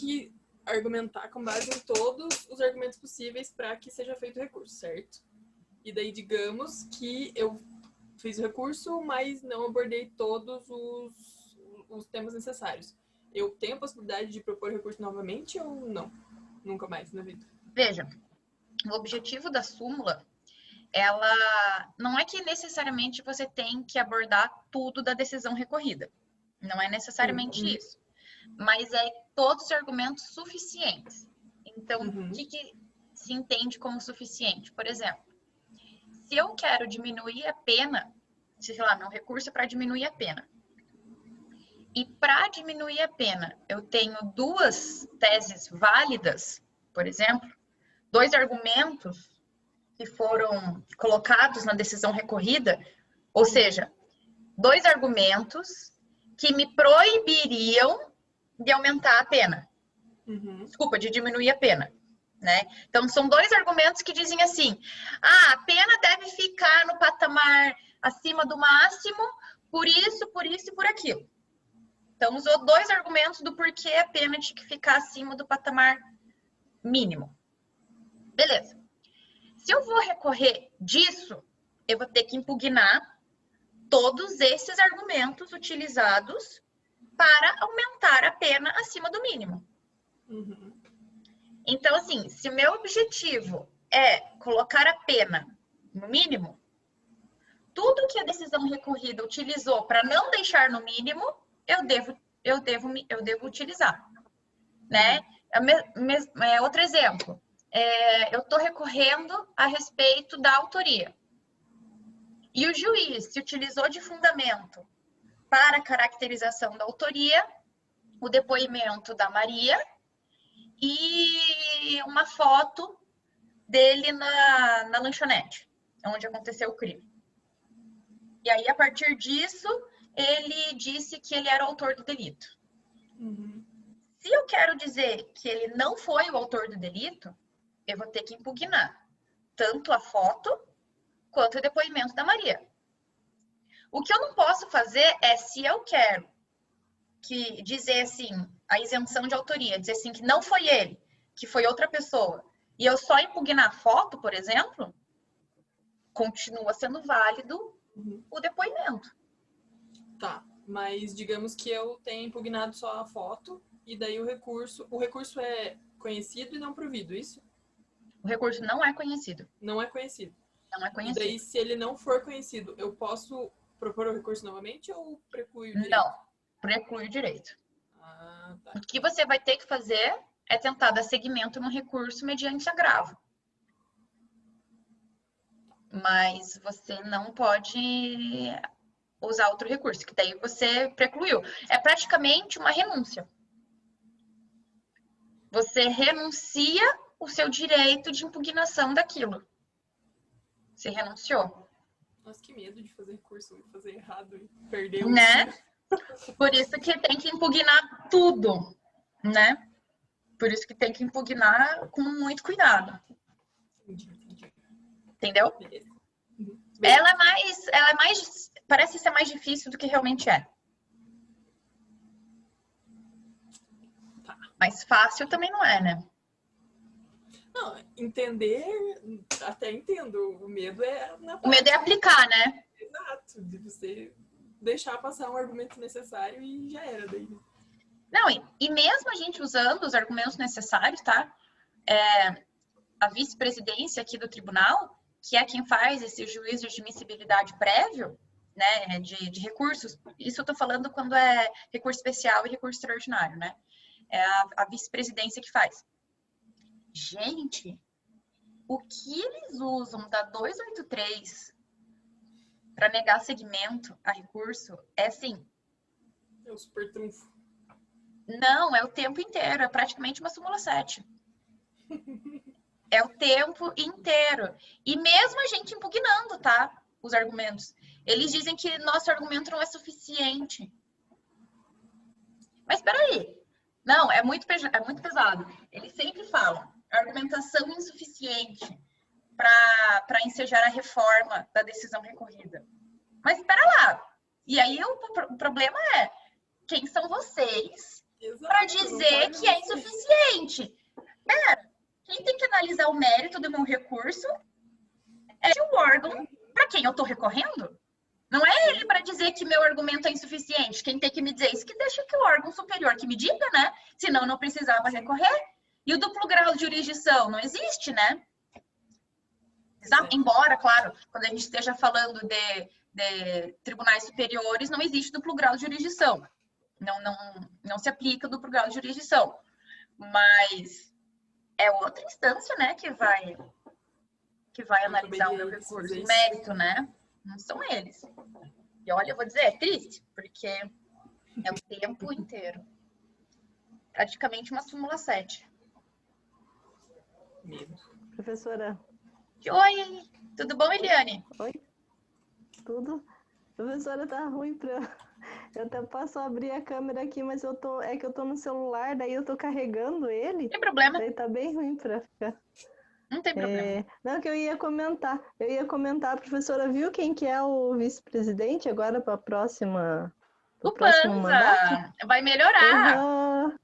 que argumentar com base em todos os argumentos possíveis para que seja feito o recurso, certo? E daí, digamos que eu fiz o recurso, mas não abordei todos os temas necessários. Eu tenho a possibilidade de propor recurso novamente ou não? Nunca mais na vida. Veja, o objetivo da súmula, ela não é que necessariamente você tem que abordar tudo da decisão recorrida. Não é necessariamente isso. Mas é todos os argumentos suficientes. Então, o que se entende como suficiente? Por exemplo, se eu quero diminuir a pena, sei lá, meu recurso é para diminuir a pena. E para diminuir a pena, eu tenho duas teses válidas, por exemplo, dois argumentos que foram colocados na decisão recorrida, ou seja, dois argumentos que me proibiriam de aumentar a pena. Desculpa, de diminuir a pena. Né? Então, são dois argumentos que dizem assim, a pena deve ficar no patamar acima do máximo, por isso e por aquilo. Então, usou dois argumentos do porquê a pena tinha que ficar acima do patamar mínimo. Beleza. Se eu vou recorrer disso, eu vou ter que impugnar todos esses argumentos utilizados para aumentar a pena acima do mínimo. Então, assim, se o meu objetivo é colocar a pena no mínimo, tudo que a decisão recorrida utilizou para não deixar no mínimo, eu devo utilizar, né? Outro exemplo, eu estou recorrendo a respeito da autoria. E o juiz se utilizou de fundamento para a caracterização da autoria, o depoimento da Maria e uma foto dele na lanchonete, onde aconteceu o crime. E aí, a partir disso, ele disse que ele era o autor do delito. Se eu quero dizer que ele não foi o autor do delito, eu vou ter que impugnar tanto a foto quanto o depoimento da Maria. O que eu não posso fazer é, se eu quero que dizer assim, a isenção de autoria, dizer assim que não foi ele, que foi outra pessoa, e eu só impugnar a foto, por exemplo, continua sendo válido o depoimento. Tá, mas digamos que eu tenha impugnado só a foto, e daí o recurso é conhecido e não provido, isso? O recurso não é conhecido. Não é conhecido. Não é conhecido. E daí, se ele não for conhecido, eu posso propor o recurso novamente ou preclui o direito? Não, preclui o direito. Ah, tá. O que você vai ter que fazer é tentar dar seguimento no recurso mediante agravo. Mas você não pode usar outro recurso, que daí você precluiu. É praticamente uma renúncia. Você renuncia o seu direito de impugnação daquilo. Você renunciou. Nossa, que medo de fazer recurso, de fazer errado e perder o né? Por isso que tem que impugnar tudo, né? Por isso que tem que impugnar com muito cuidado. Entendi. Entendeu? Beleza. Ela é mais, parece ser mais difícil do que realmente é. Tá. Mas fácil também não é, né? Não, entender, até entendo. O medo é na prática. O medo é aplicar, né? Exato, de você deixar passar um argumento necessário e já era daí. Não, e mesmo a gente usando os argumentos necessários, tá? A vice-presidência aqui do tribunal, que é quem faz esse juízo de admissibilidade prévio, né, de recursos, isso eu tô falando quando é recurso especial e recurso extraordinário, né? É a vice-presidência que faz. Gente, o que eles usam da 283 para negar seguimento a recurso é assim... É o super trunfo. Não, é o tempo inteiro, é praticamente uma súmula 7. É o tempo inteiro. E mesmo a gente impugnando, tá? Os argumentos. Eles dizem que nosso argumento não é suficiente. Mas peraí. Não, é muito pesado. Eles sempre falam argumentação insuficiente para ensejar a reforma da decisão recorrida. Mas espera lá. E aí o problema é quem são vocês para dizer que é insuficiente. Pera, quem tem que analisar o mérito do meu recurso é o órgão para quem eu estou recorrendo. Não é ele para dizer que meu argumento é insuficiente. Quem tem que me dizer isso que deixa que o órgão superior que me diga, né? Senão eu não precisava recorrer. E o duplo grau de jurisdição não existe, né? Embora, claro, quando a gente esteja falando de tribunais superiores, não existe duplo grau de jurisdição. Não se aplica o duplo grau de jurisdição. Mas é outra instância, né, que vai analisar o meu recurso. O mérito, né? Não são eles. E olha, eu vou dizer, é triste, porque é o tempo inteiro. Praticamente uma súmula 7. Medo. Professora. Oi, tudo bom, Eliane? Oi, tudo? Professora, tá ruim pra... Eu até posso abrir a câmera aqui, mas é que eu tô no celular, daí eu tô carregando ele. Não tem problema. Daí tá bem ruim pra ficar... Não tem problema. Não, que eu ia comentar, a professora viu quem que é o vice-presidente agora para o próximo mandato? Vai melhorar. Uhum.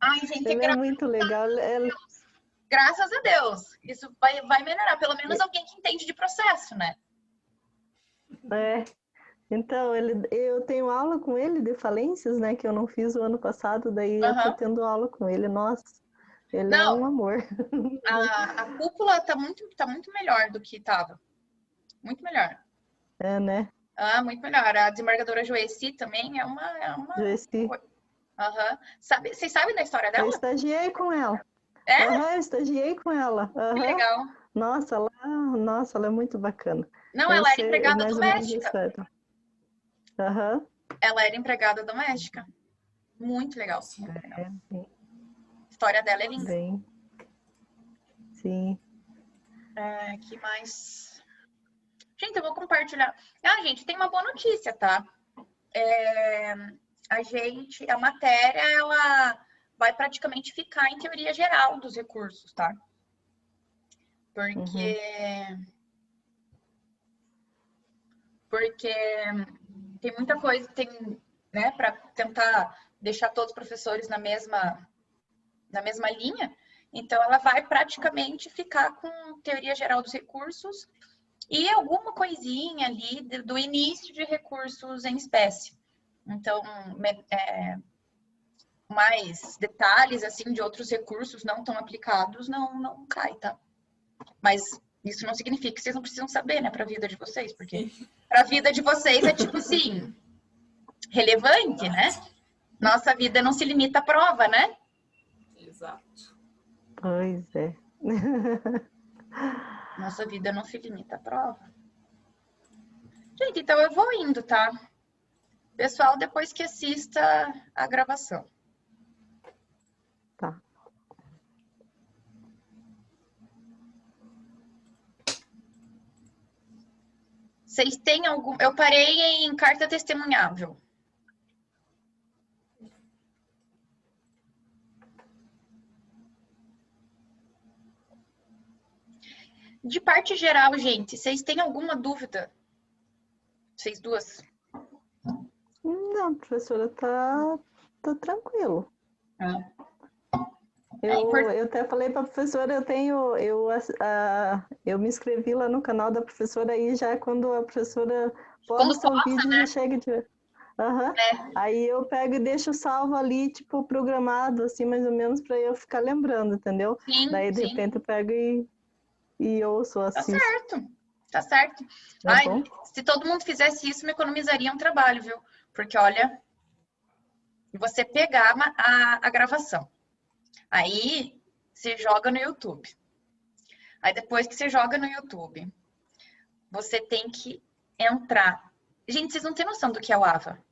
Ai, gente, é muito legal. Graças a Deus. Isso vai melhorar. Pelo menos alguém que entende de processo, né? Então, eu tenho aula com ele de falências, né? Que eu não fiz o ano passado, daí eu tô tendo aula com ele. Nossa, ele é um amor. A cúpula tá muito melhor do que estava. Muito melhor. É, né? Muito melhor. A desembargadora Joeci também é uma... Joeci. Vocês sabem da história dela? Eu estagiei com ela. Eu estagiei com ela. Que legal. Nossa, ela é muito bacana. Não, ela era empregada doméstica. Ela era empregada doméstica. Muito legal. Muito legal. A história dela é linda. Sim. Que mais? Gente, eu vou compartilhar. Gente, tem uma boa notícia, tá? A matéria, ela vai praticamente ficar em teoria geral dos recursos, tá? Porque tem muita coisa, né, para tentar deixar todos os professores na mesma linha. Então, ela vai praticamente ficar com teoria geral dos recursos e alguma coisinha ali do início de recursos em espécie. Então, mais detalhes, assim, de outros recursos não tão aplicados, não cai, tá? Mas isso não significa que vocês não precisam saber, né, para a vida de vocês, porque para a vida de vocês é tipo assim, relevante, né? Nossa vida não se limita à prova, né? Exato. Pois é. Nossa vida não se limita à prova. Gente, então eu vou indo, tá? Pessoal, depois que assista a gravação. Tá. Vocês têm algum... Eu parei em carta testemunhável. De parte geral, gente, vocês têm alguma dúvida? Vocês duas? Não, professora, tá tranquilo. Eu até falei para a professora, eu me inscrevi lá no canal da professora aí já quando a professora posta o vídeo, né? Já chega de... Aí eu pego e deixo salvo ali, tipo, programado, assim, mais ou menos, para eu ficar lembrando, entendeu? Daí, de repente, eu pego e ouço, assisto. Tá certo. Se todo mundo fizesse isso, me economizaria um trabalho, viu? Porque, olha, você pegar a gravação. Aí, você joga no YouTube. Aí, depois que você joga no YouTube, você tem que entrar. Gente, vocês não têm noção do que é o AVA.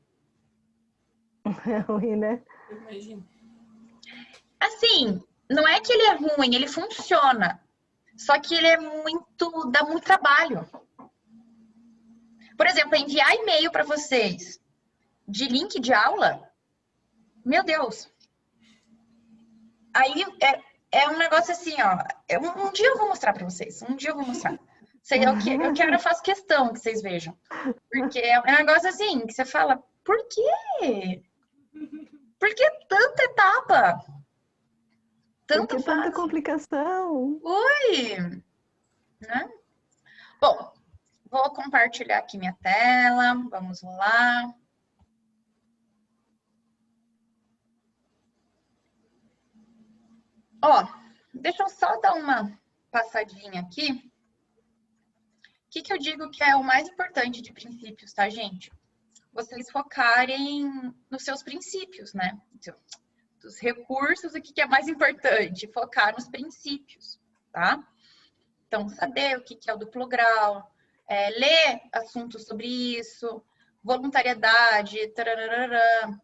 É ruim, né? Imagina. Assim, não é que ele é ruim, ele funciona. Só que ele dá muito trabalho. Por exemplo, enviar e-mail para vocês de link de aula, meu Deus. Aí é um negócio assim, ó. Um dia eu vou mostrar para vocês. Eu quero, eu faço questão que vocês vejam. Porque é um negócio assim, que você fala, por quê? Por que tanta etapa? Por que tanta complicação? Oi! Né? Bom, vou compartilhar aqui minha tela. Vamos lá. Ó, deixa eu só dar uma passadinha aqui. O que eu digo que é o mais importante de princípios, tá, gente? Vocês focarem nos seus princípios, né? Dos recursos, o que é mais importante? Focar nos princípios, tá? Então, saber o que é o duplo grau, ler assuntos sobre isso, voluntariedade, tararara,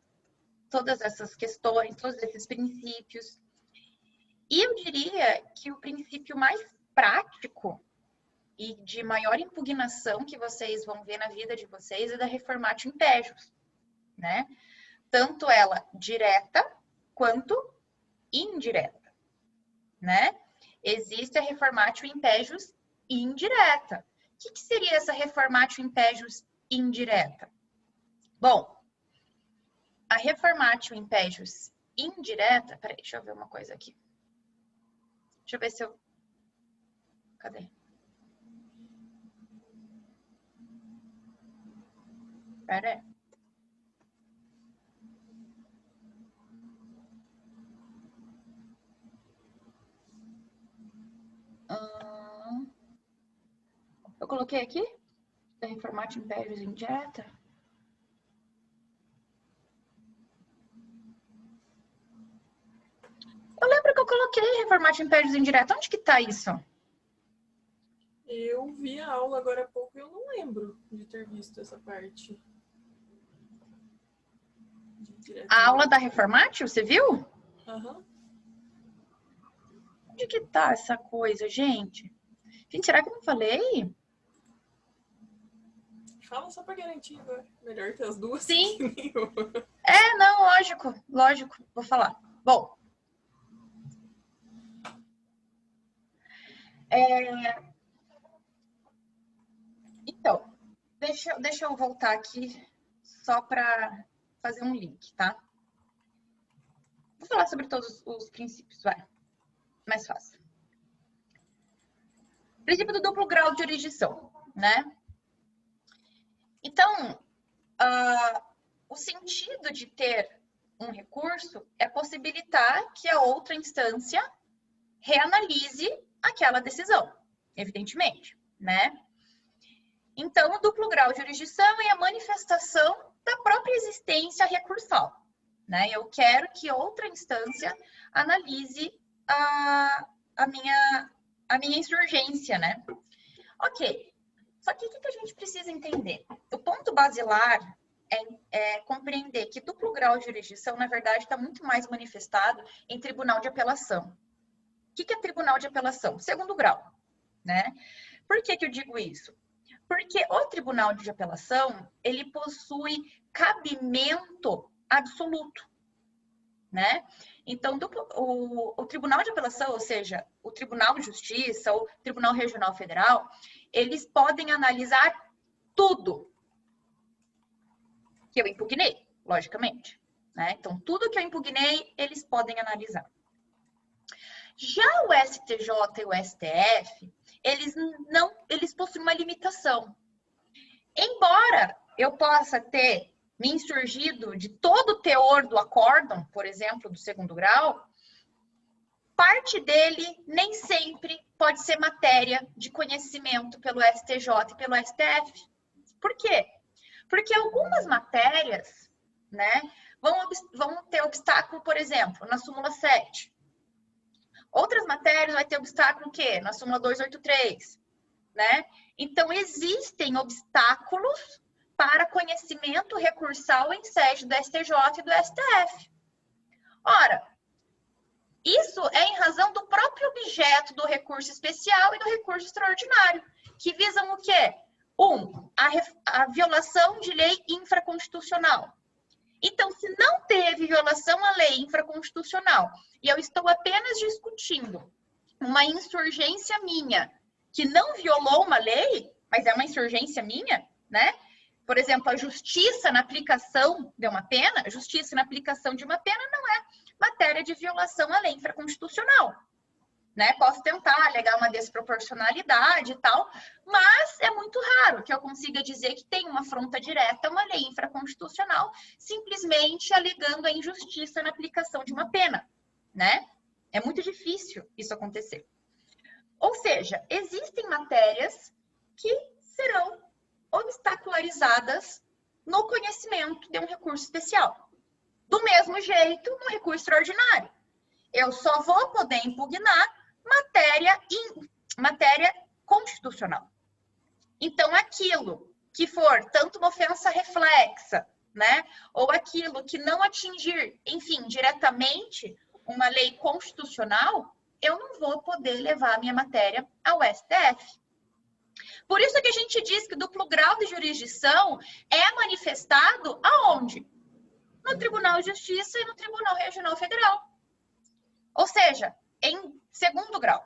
todas essas questões, todos esses princípios. E eu diria que o princípio mais prático e de maior impugnação que vocês vão ver na vida de vocês é da reformatio impejus, né? Tanto ela direta quanto indireta, né? Existe a reformatio impejus indireta. O que seria essa reformatio impejus indireta? Bom, a reformatio impejus indireta... Peraí, deixa eu ver uma coisa aqui. Deixa eu ver se eu... Cadê? Peraí. Eu coloquei aqui? Da reformatio impejus indireta? Eu lembro que eu coloquei reformatio impejus indireta. Onde que tá isso? Eu vi a aula agora há pouco e eu não lembro de ter visto essa parte. A aula da reformatio, você viu? Aham. Onde que tá essa coisa, gente? Gente, será que eu não falei? Fala só pra garantir agora. Melhor ter as duas. Sim. Não, lógico. Vou falar. Bom. Então, deixa eu voltar aqui só para fazer um link, tá? Vou falar sobre todos os princípios, vai. Mais fácil. Princípio do duplo grau de jurisdição, né? Então, o sentido de ter um recurso é possibilitar que a outra instância reanalise aquela decisão, evidentemente, né? Então, o duplo grau de jurisdição é a manifestação da própria existência recursal, né? Eu quero que outra instância analise a minha insurgência, né? Ok. Só que o que a gente precisa entender? O ponto basilar é compreender que duplo grau de jurisdição, na verdade, está muito mais manifestado em tribunal de apelação. O que é tribunal de apelação? Segundo grau, né? Por que eu digo isso? Porque o tribunal de apelação, ele possui cabimento absoluto, né? Então, o Tribunal de Apelação, ou seja, o Tribunal de Justiça ou Tribunal Regional Federal, eles podem analisar tudo que eu impugnei, logicamente, né? Então, tudo que eu impugnei, eles podem analisar. Já o STJ e o STF, eles possuem uma limitação. Embora eu possa ter me insurgido de todo o teor do acórdão, por exemplo, do segundo grau, parte dele nem sempre pode ser matéria de conhecimento pelo STJ e pelo STF. Por quê? Porque algumas matérias, né, vão ter obstáculo, por exemplo, na súmula 7. Outras matérias vai ter obstáculo o quê? Na súmula 283, né? Então, existem obstáculos para conhecimento recursal em sede do STJ e do STF. Ora, isso é em razão do próprio objeto do recurso especial e do recurso extraordinário, que visam o quê? A violação de lei infraconstitucional. Então, se não teve violação à lei infraconstitucional e eu estou apenas discutindo uma insurgência minha que não violou uma lei, mas é uma insurgência minha, né? Por exemplo, a justiça na aplicação de uma pena, a justiça na aplicação de uma pena não é matéria de violação à lei infraconstitucional. Né? Posso tentar alegar uma desproporcionalidade e tal, mas é muito raro que eu consiga dizer que tem uma afronta direta a uma lei infraconstitucional, simplesmente alegando a injustiça na aplicação de uma pena, né? É muito difícil isso acontecer. Ou seja, existem matérias que serão obstacularizadas no conhecimento de um recurso especial. Do mesmo jeito, no recurso extraordinário. Eu só vou poder impugnar matéria constitucional. Então, aquilo que for tanto uma ofensa reflexa, né, ou aquilo que não atingir, enfim, diretamente uma lei constitucional, eu não vou poder levar a minha matéria ao STF. Por isso que a gente diz que o duplo grau de jurisdição é manifestado aonde? No Tribunal de Justiça e no Tribunal Regional Federal. Ou seja, em segundo grau,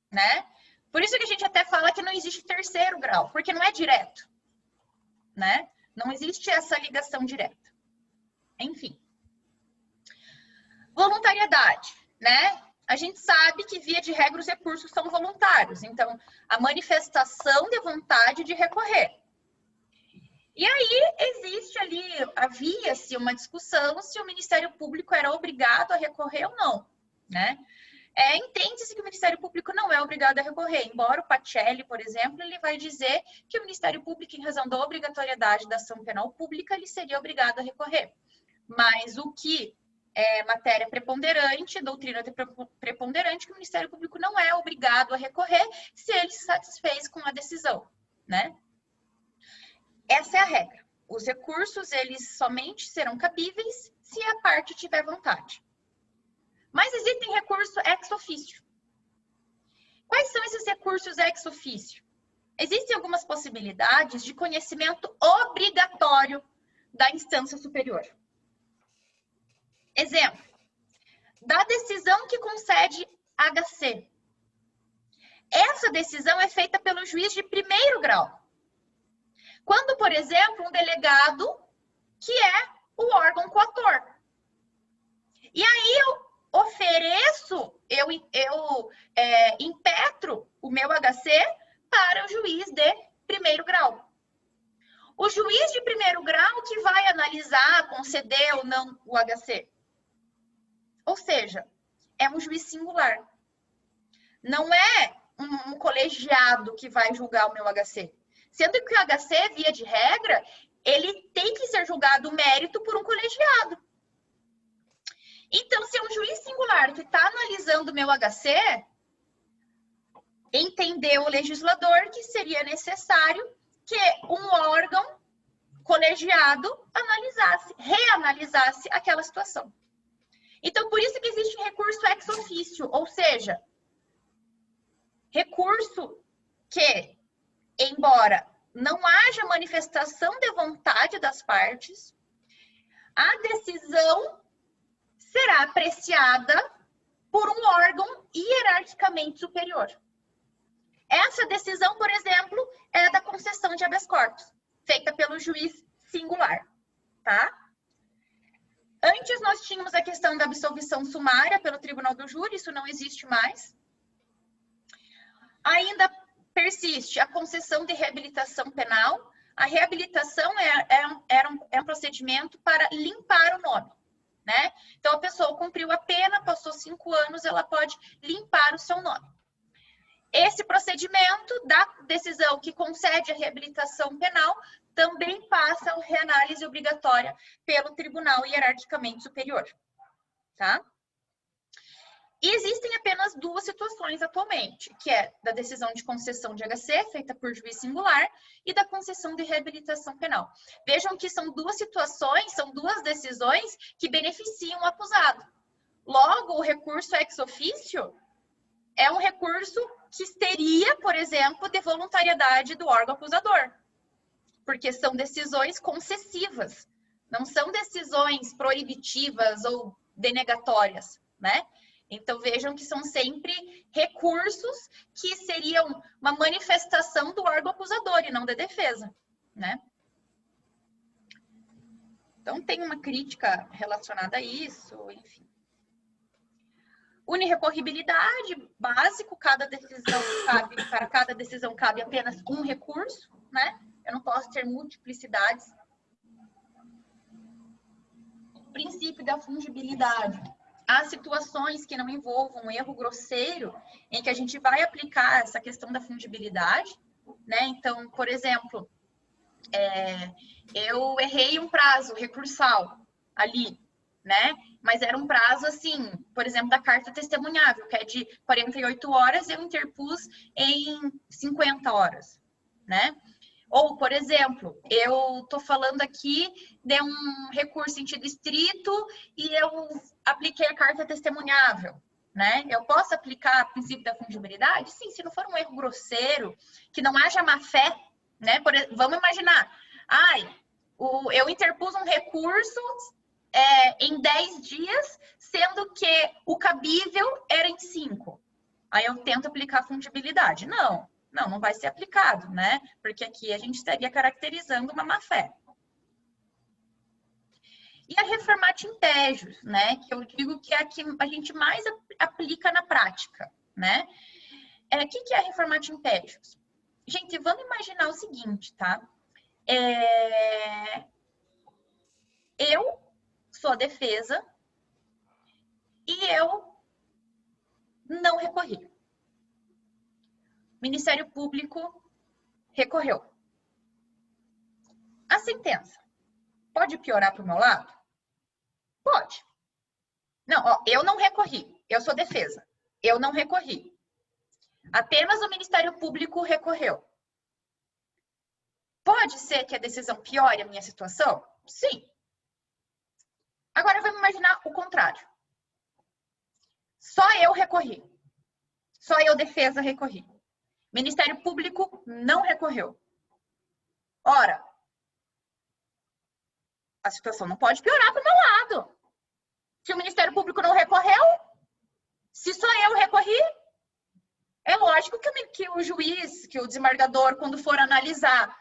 né? Por isso que a gente até fala que não existe terceiro grau, porque não é direto, né? Não existe essa ligação direta. Enfim. Voluntariedade, né? A gente sabe que, via de regra, os recursos são voluntários. Então, a manifestação de vontade de recorrer. E aí, havia-se uma discussão se o Ministério Público era obrigado a recorrer ou não, né? Entende-se que o Ministério Público não é obrigado a recorrer, embora o Pacelli, por exemplo, ele vai dizer que o Ministério Público, em razão da obrigatoriedade da ação penal pública, ele seria obrigado a recorrer. Mas o que é matéria preponderante, doutrina preponderante, que o Ministério Público não é obrigado a recorrer se ele se satisfez com a decisão, né? Essa é a regra. Os recursos, eles somente serão cabíveis se a parte tiver vontade. Mas existem recursos ex officio. Quais são esses recursos ex officio? Existem algumas possibilidades de conhecimento obrigatório da instância superior. Exemplo, da decisão que concede HC. Essa decisão é feita pelo juiz de primeiro grau. Quando, por exemplo, um delegado, que é o órgão coator. E aí eu impetro o meu HC para o juiz de primeiro grau. O juiz de primeiro grau que vai analisar, conceder ou não o HC. Ou seja, é um juiz singular. Não é um colegiado que vai julgar o meu HC. Sendo que o HC, via de regra, ele tem que ser julgado o mérito por um colegiado. Então, se é um juiz singular que está analisando o meu HC, entendeu o legislador que seria necessário que um órgão colegiado reanalisasse aquela situação. Então, por isso que existe recurso ex officio, ou seja, recurso que, embora não haja manifestação de vontade das partes, a decisão será apreciada por um órgão hierarquicamente superior. Essa decisão, por exemplo, é da concessão de habeas corpus, feita pelo juiz singular, tá? Antes nós tínhamos a questão da absolvição sumária pelo Tribunal do Júri, isso não existe mais. Ainda persiste a concessão de reabilitação penal. A reabilitação é um procedimento para limpar o nome, né? Então, a pessoa cumpriu a pena, passou 5 anos, ela pode limpar o seu nome. Esse procedimento da decisão que concede a reabilitação penal também passa a reanálise obrigatória pelo tribunal hierarquicamente superior, tá? E existem apenas 2 situações atualmente, que é da decisão de concessão de HC, feita por juiz singular, e da concessão de reabilitação penal. Vejam que são 2 situações, são 2 decisões que beneficiam o acusado. Logo, o recurso ex officio é um recurso que teria, por exemplo, de voluntariedade do órgão acusador, porque são decisões concessivas, não são decisões proibitivas ou denegatórias, né? Então, vejam que são sempre recursos que seriam uma manifestação do órgão acusador e não da defesa, né? Então, tem uma crítica relacionada a isso, enfim. Unirecorribilidade, básico, para cada decisão cabe apenas um recurso, né? Eu não posso ter multiplicidades. Princípio da fungibilidade. Há situações que não envolvam um erro grosseiro, em que a gente vai aplicar essa questão da fungibilidade, né? Então, por exemplo, eu errei um prazo recursal ali, né? Mas era um prazo, assim, por exemplo, da carta testemunhável, que é de 48 horas, eu interpus em 50 horas, né? Ou, por exemplo, eu estou falando aqui de um recurso em sentido estrito e eu apliquei a carta testemunhável, né? Eu posso aplicar o princípio da fungibilidade? Sim, se não for um erro grosseiro, que não haja má fé, né? Vamos imaginar, eu interpus um recurso em 10 dias, sendo que o cabível era em 5. Aí eu tento aplicar a fungibilidade. Não vai ser aplicado, né? Porque aqui a gente estaria caracterizando uma má-fé. E a reformatio impejus, né? Que eu digo que é a que a gente mais aplica na prática, né? O que é a reformatio impejus? Gente, vamos imaginar o seguinte, tá? Eu sou a defesa e eu não recorri. Ministério Público recorreu. A sentença pode piorar para o meu lado? Pode. Não, eu não recorri. Eu sou defesa. Eu não recorri. Apenas o Ministério Público recorreu. Pode ser que a decisão piore a minha situação? Sim. Agora vamos imaginar o contrário. Só eu recorri. Só eu, defesa, recorri. Ministério Público não recorreu. Ora, a situação não pode piorar para o meu lado. Se o Ministério Público não recorreu, se só eu recorri, é lógico que o juiz, que o desembargador, quando for analisar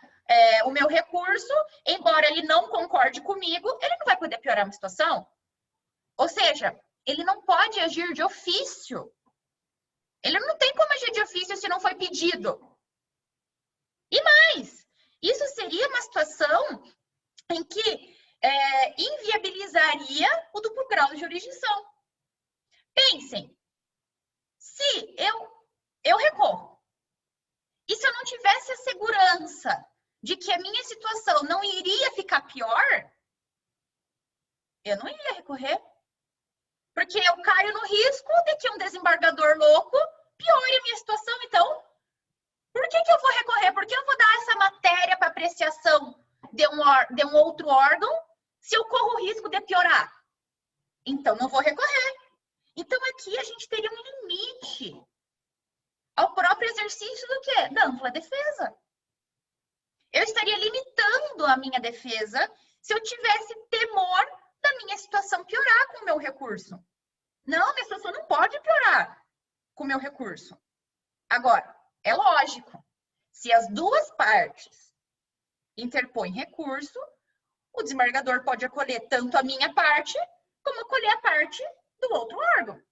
o meu recurso, embora ele não concorde comigo, ele não vai poder piorar uma situação. Ou seja, ele não pode agir de ofício. Ele não tem como agir de ofício se não foi pedido. E mais, isso seria uma situação em que inviabilizaria o duplo grau de jurisdição. Pensem, se eu recorro, e se eu não tivesse a segurança de que a minha situação não iria ficar pior, eu não iria recorrer. Porque eu caio no risco de que um desembargador louco piore a minha situação. Então, por que eu vou recorrer? Por que eu vou dar essa matéria para apreciação de um outro órgão se eu corro o risco de piorar? Então, não vou recorrer. Então, aqui a gente teria um limite ao próprio exercício do quê? Da ampla defesa. Eu estaria limitando a minha defesa se eu tivesse temor da minha situação piorar com o meu recurso. Não, minha situação não pode piorar com o meu recurso. Agora, é lógico, se as duas partes interpõem recurso, o desembargador pode acolher tanto a minha parte, como acolher a parte do outro órgão.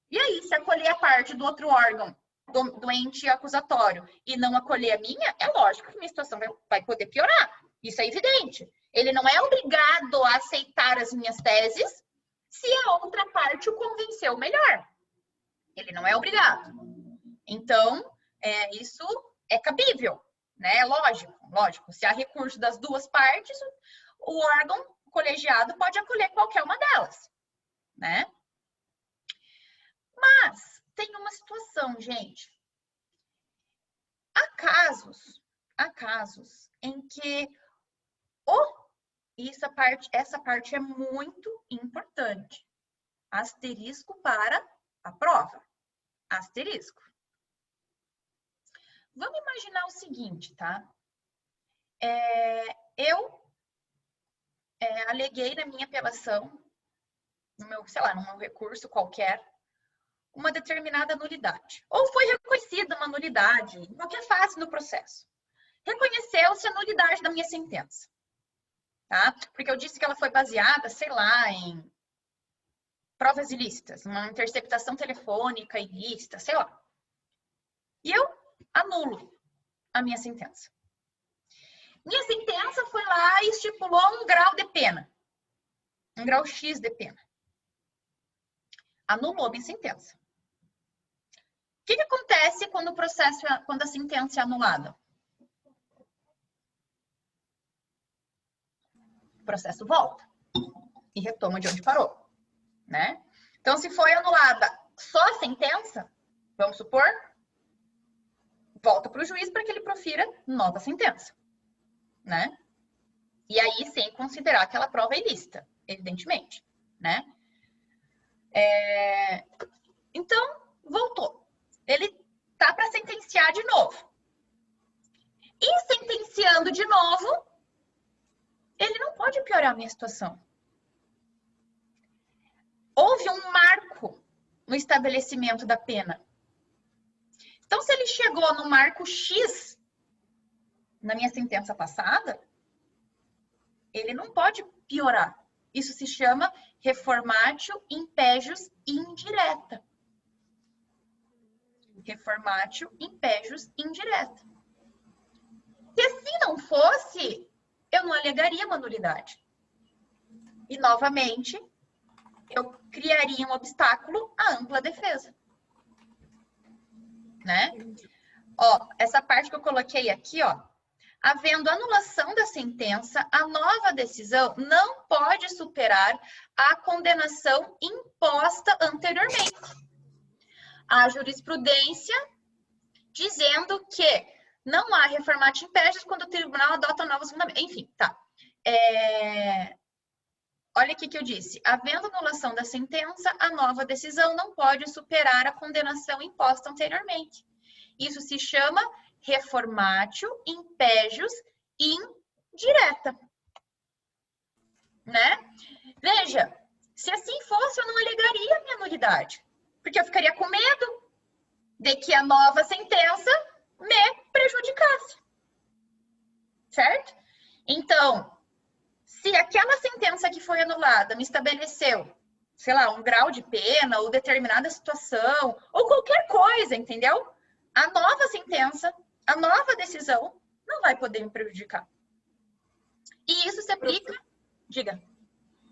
E aí, se acolher a parte do outro órgão, do ente acusatório, e não acolher a minha, é lógico que minha situação vai poder piorar. Isso é evidente. Ele não é obrigado a aceitar as minhas teses se a outra parte o convenceu melhor. Ele não é obrigado. Então, isso é cabível, né? Lógico. Se há recurso das duas partes, o órgão colegiado pode acolher qualquer uma delas, né? Mas tem uma situação, gente. Há casos em que essa parte é muito importante. Asterisco para a prova. Asterisco. Vamos imaginar o seguinte, tá? Eu aleguei na minha apelação, no meu recurso qualquer, uma determinada nulidade. Ou foi reconhecida uma nulidade, em qualquer fase do processo. Reconheceu-se a nulidade da minha sentença. tá? Porque eu disse que ela foi baseada, sei lá, em provas ilícitas, uma interceptação telefônica ilícita, sei lá. E eu anulo a minha sentença. Minha sentença foi lá e estipulou um grau de pena. Um grau X de pena. Anulou minha sentença. O que acontece quando a sentença é anulada? O processo volta e retoma de onde parou, né? Então, se foi anulada só a sentença, vamos supor, volta para o juiz para que ele profira nova sentença, né? E aí, sem considerar aquela prova ilícita, evidentemente, né? Então, voltou. Ele tá para sentenciar de novo. E sentenciando de novo, ele não pode piorar a minha situação. Houve um marco no estabelecimento da pena. Então, se ele chegou no marco X na minha sentença passada, ele não pode piorar. Isso se chama reformatio impejus indireta. Reformatio impejus indireta. Se assim não fosse, eu não alegaria uma nulidade. E, novamente, eu criaria um obstáculo à ampla defesa. Né? Ó, essa parte que eu coloquei aqui, ó. Havendo anulação da sentença, a nova decisão não pode superar a condenação imposta anteriormente. A jurisprudência dizendo que não há reformatio impejus quando o tribunal adota novos fundamentos. Enfim, tá. Olha aqui que eu disse. Havendo anulação da sentença, a nova decisão não pode superar a condenação imposta anteriormente. Isso se chama reformatio impejus indireta. Né? Veja, se assim fosse, eu não alegaria a minha nulidade. Porque eu ficaria com medo de que a nova sentença me prejudicasse. Certo? Então, se aquela sentença que foi anulada me estabeleceu, sei lá, um grau de pena ou determinada situação, ou qualquer coisa, entendeu? A nova sentença, a nova decisão, não vai poder me prejudicar. E isso se aplica... Diga.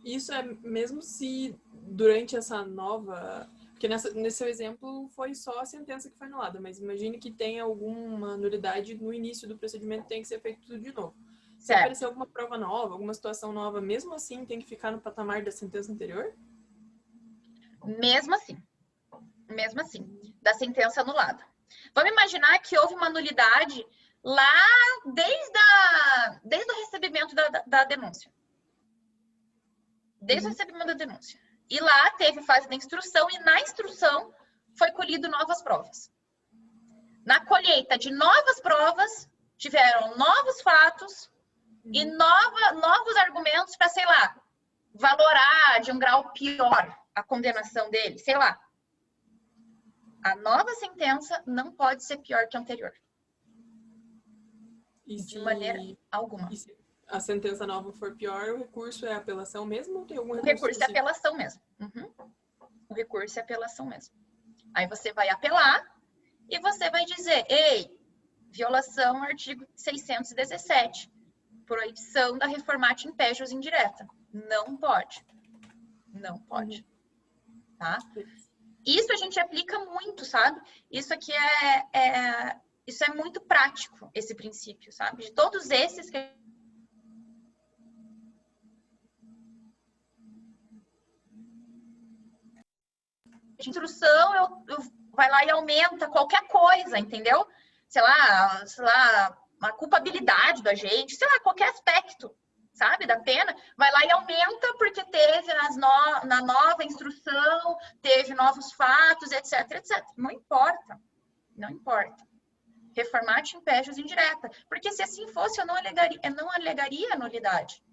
Isso é mesmo se durante essa nova... Porque nesse seu exemplo foi só a sentença que foi anulada, mas imagine que tem alguma nulidade no início do procedimento, tem que ser feito tudo de novo. Se aparecer alguma prova nova, alguma situação nova, mesmo assim tem que ficar no patamar da sentença anterior? Mesmo assim. Mesmo assim. Da sentença anulada. Vamos imaginar que houve uma nulidade lá desde o recebimento da denúncia. Desde o recebimento da denúncia. E lá teve fase da instrução e na instrução foi colhido novas provas. Na colheita de novas provas, tiveram novos fatos e novos argumentos para, sei lá, valorar de um grau pior a condenação dele, sei lá. A nova sentença não pode ser pior que a anterior. De maneira alguma. E se a sentença nova for pior, o recurso é apelação mesmo ou tem algum recurso? O recurso é apelação mesmo. O recurso é apelação mesmo. Aí você vai apelar e você vai dizer, ei, violação ao artigo 617, proibição da reformatio impejus indireta. Não pode. Não pode. Tá? Isso a gente aplica muito, sabe? Isso aqui isso é muito prático, esse princípio, sabe? De todos esses que de instrução, vai lá e aumenta qualquer coisa, entendeu? Sei lá, a culpabilidade da gente, sei lá, qualquer aspecto, sabe, da pena, vai lá e aumenta porque teve na nova instrução, teve novos fatos, etc, etc. Não importa. Não importa. Reformatio impejus indireta. Porque se assim fosse, eu não alegaria a nulidade.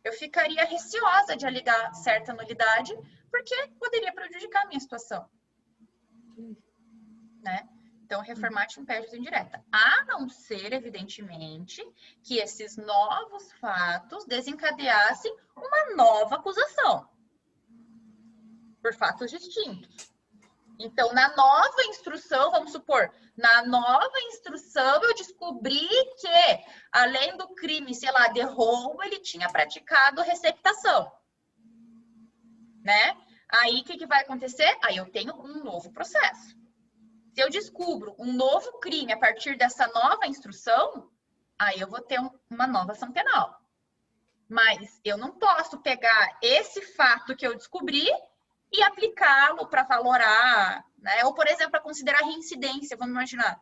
Eu ficaria receosa de alegar certa nulidade, porque poderia prejudicar a minha situação. Né? Então, reformate impede a uso indireta. A não ser, evidentemente, que esses novos fatos desencadeassem uma nova acusação. Por fatos distintos. Então, na nova instrução, vamos supor, na nova instrução eu descobri que, além do crime, sei lá, de roubo, ele tinha praticado receptação. Né? Aí, o que vai acontecer? Aí eu tenho um novo processo. Se eu descubro um novo crime a partir dessa nova instrução, aí eu vou ter uma nova ação penal. Mas eu não posso pegar esse fato que eu descobri e aplicá-lo para valorar, né? Ou, por exemplo, para considerar reincidência, vamos imaginar.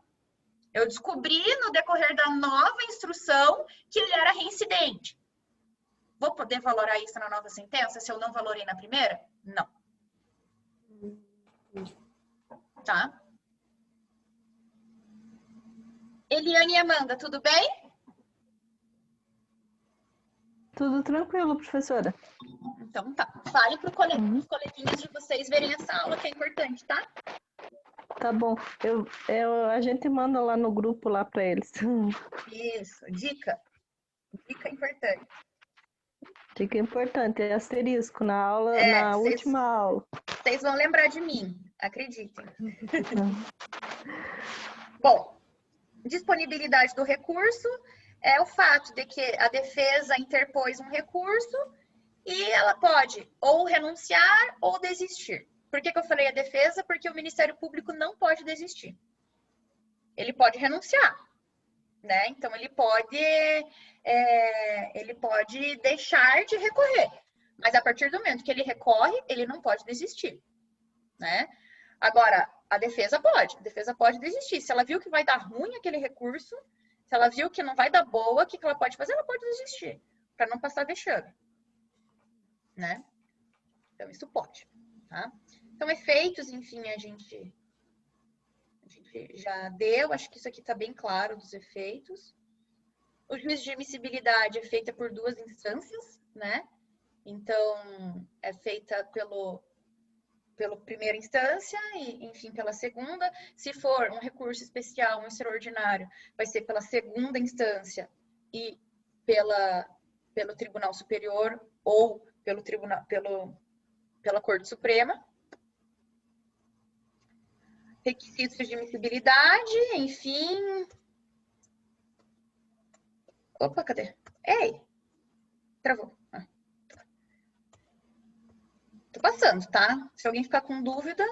Eu descobri no decorrer da nova instrução que ele era reincidente. Vou poder valorar isso na nova sentença se eu não valorei na primeira? Não. Tá? Eliane e Amanda, tudo bem? Tudo tranquilo, professora. Então tá. Fale para os coleguinhas de vocês verem essa aula, que é importante, tá? Tá bom. A gente manda lá no grupo lá para eles. Isso. Dica. Dica importante. Dica importante, é asterisco na aula, última aula. Vocês vão lembrar de mim, acreditem. Bom, disponibilidade do recurso é o fato de que a defesa interpôs um recurso e ela pode ou renunciar ou desistir. Por que eu falei a defesa? Porque o Ministério Público não pode desistir. Ele pode renunciar, né? Então, ele pode deixar de recorrer. Mas, a partir do momento que ele recorre, ele não pode desistir, né? Agora, a defesa pode desistir. Se ela viu que vai dar ruim aquele recurso, se ela viu que não vai dar boa, o que ela pode fazer? Ela pode desistir, para não passar vexame, né? Então, isso pode, tá? Então, efeitos, enfim, a gente já deu. Acho que isso aqui está bem claro dos efeitos. O juízo de admissibilidade é feita por 2 instâncias, né? Então, é feita pela primeira instância e, enfim, pela segunda. Se for um recurso especial, um extraordinário, vai ser pela segunda instância e pelo Tribunal Superior ou pela Corte Suprema. Requisitos de admissibilidade, enfim. Opa, cadê? Ei! Travou. Tô passando, tá? Se alguém ficar com dúvida,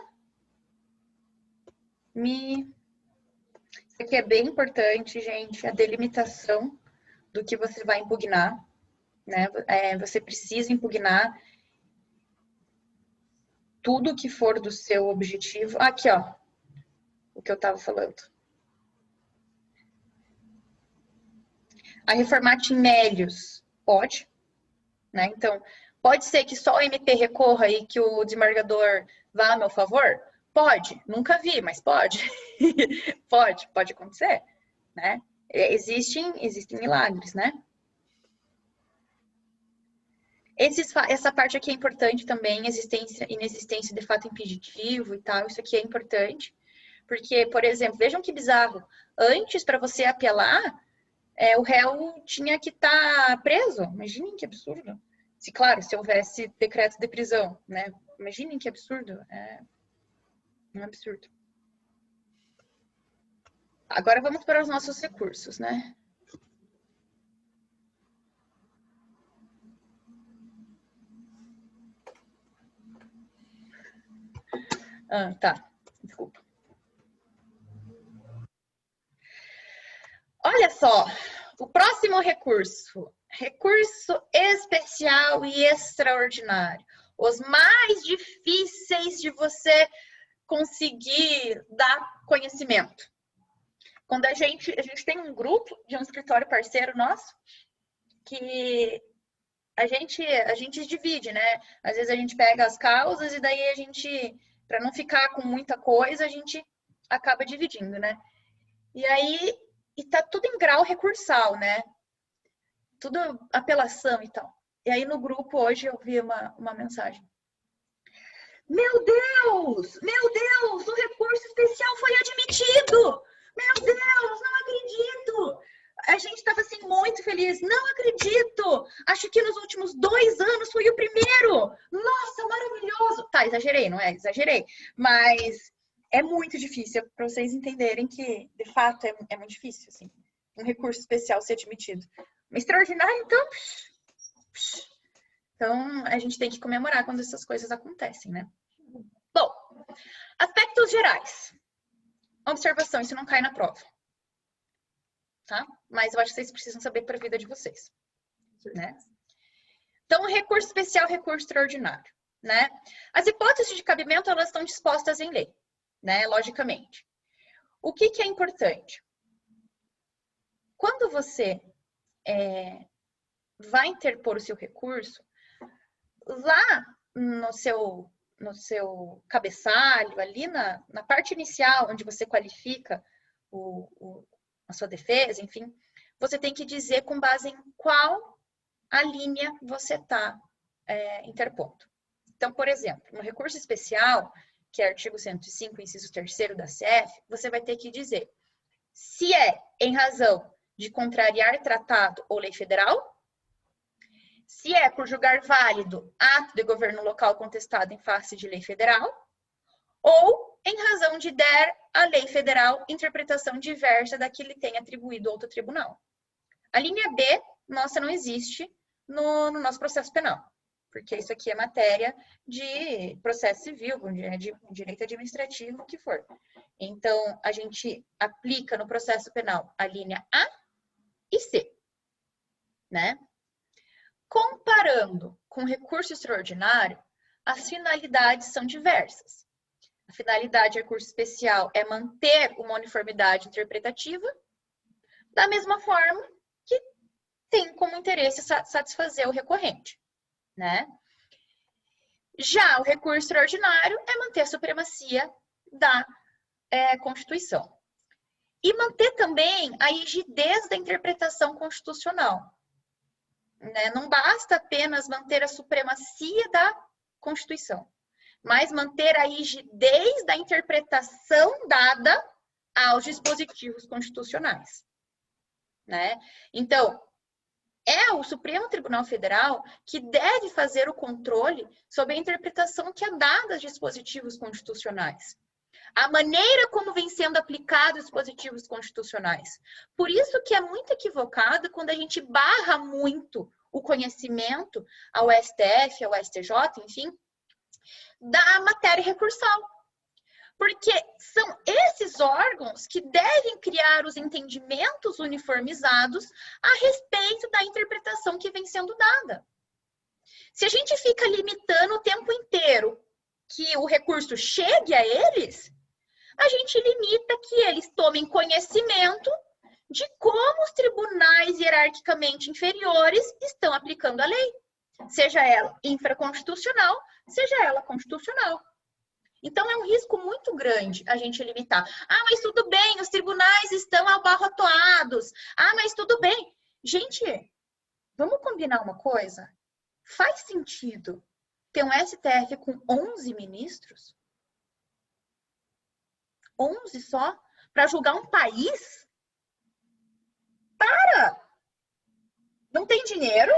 Isso aqui é bem importante, gente, a delimitação do que você vai impugnar, né? Você precisa impugnar tudo que for do seu objetivo. Aqui, ó, o que eu tava falando. A reformate melius pode, né? Então, pode ser que só o MP recorra e que o desembargador vá a meu favor? Pode, nunca vi, mas pode. pode acontecer, né? Existem milagres, né? Essa parte aqui é importante também, inexistência de fato impeditivo e tal, isso aqui é importante. Porque, por exemplo, vejam que bizarro, antes, para você apelar, o réu tinha que estar preso. Imaginem que absurdo. Se houvesse decreto de prisão, né? Imaginem que absurdo. É um absurdo. Agora vamos para os nossos recursos, né? Tá. Desculpa. Olha só, o próximo recurso. Recurso especial e extraordinário. Os mais difíceis de você conseguir dar conhecimento. Quando a gente tem um grupo de um escritório parceiro nosso, que a gente divide, né? Às vezes a gente pega as causas e daí a gente, para não ficar com muita coisa, a gente acaba dividindo, né? E aí, tá tudo em grau recursal, né? Tudo apelação e tal. E aí no grupo hoje eu vi uma mensagem. Meu Deus, o recurso especial foi admitido! acredito! Meu Deus, não acredito! A gente estava assim muito feliz. Não acredito! Acho que nos últimos 2 anos foi o primeiro! Nossa, maravilhoso! Tá, exagerei, não é? Exagerei. Mas é muito difícil para vocês entenderem que, de fato, é muito difícil, assim, um recurso especial ser admitido. Um extraordinário, então... Então, a gente tem que comemorar quando essas coisas acontecem, né? Bom, aspectos gerais. Observação, isso não cai na prova. Tá? Mas eu acho que vocês precisam saber para a vida de vocês, né? Então, recurso especial, recurso extraordinário, né? As hipóteses de cabimento, elas estão dispostas em lei, né? Logicamente. O que é importante? Quando você vai interpor o seu recurso, lá no seu cabeçalho, ali na parte inicial, onde você qualifica a sua defesa, enfim, você tem que dizer com base em qual a linha você está interpondo. Então, por exemplo, no recurso especial, que é artigo 105, inciso 3º da CF, você vai ter que dizer se é em razão de contrariar tratado ou lei federal, se é por julgar válido ato de governo local contestado em face de lei federal, ou em razão de der à lei federal interpretação diversa da que lhe tem atribuído outro tribunal. A linha B, nossa, não existe no nosso processo penal, porque isso aqui é matéria de processo civil, de direito administrativo, o que for. Então, a gente aplica no processo penal a linha A e C, né? Comparando com recurso extraordinário, as finalidades são diversas. A finalidade de recurso especial é manter uma uniformidade interpretativa, da mesma forma que tem como interesse satisfazer o recorrente, né? Já o recurso extraordinário é manter a supremacia da Constituição. E manter também a rigidez da interpretação constitucional. Né? Não basta apenas manter a supremacia da Constituição, mas manter a rigidez da interpretação dada aos dispositivos constitucionais. Né? Então, é o Supremo Tribunal Federal que deve fazer o controle sobre a interpretação que é dada aos dispositivos constitucionais. A maneira como vem sendo aplicados os dispositivos constitucionais. Por isso que é muito equivocado quando a gente barra muito o conhecimento ao STF, ao STJ, enfim, da matéria recursal. Porque são esses órgãos que devem criar os entendimentos uniformizados a respeito da interpretação que vem sendo dada. Se a gente fica limitando o tempo inteiro que o recurso chegue a eles, a gente limita que eles tomem conhecimento de como os tribunais hierarquicamente inferiores estão aplicando a lei, seja ela infraconstitucional, seja ela constitucional. Então, é um risco muito grande a gente limitar. Ah, mas tudo bem, os tribunais estão abarrotados. Ah, mas tudo bem. Gente, vamos combinar uma coisa? Faz sentido ter um STF com 11 ministros? 11 só? Para julgar um país? Para! Não tem dinheiro?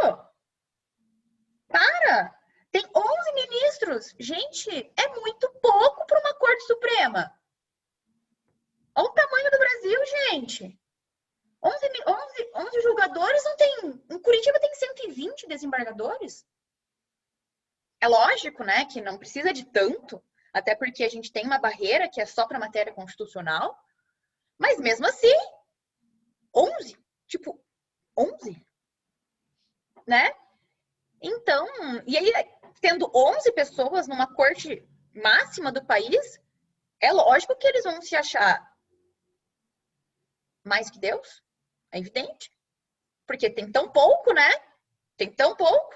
Para! Tem 11 ministros. Gente, é muito pouco para uma Corte Suprema. Olha o tamanho do Brasil, gente. 11 julgadores, não tem... Em Curitiba tem 120 desembargadores. É lógico, né, que não precisa de tanto, até porque a gente tem uma barreira que é só para matéria constitucional. Mas mesmo assim, 11? Tipo, 11? Né? Então, e aí, tendo 11 pessoas numa corte máxima do país, é lógico que eles vão se achar mais que Deus. É evidente. Porque tem tão pouco, né? Tem tão pouco.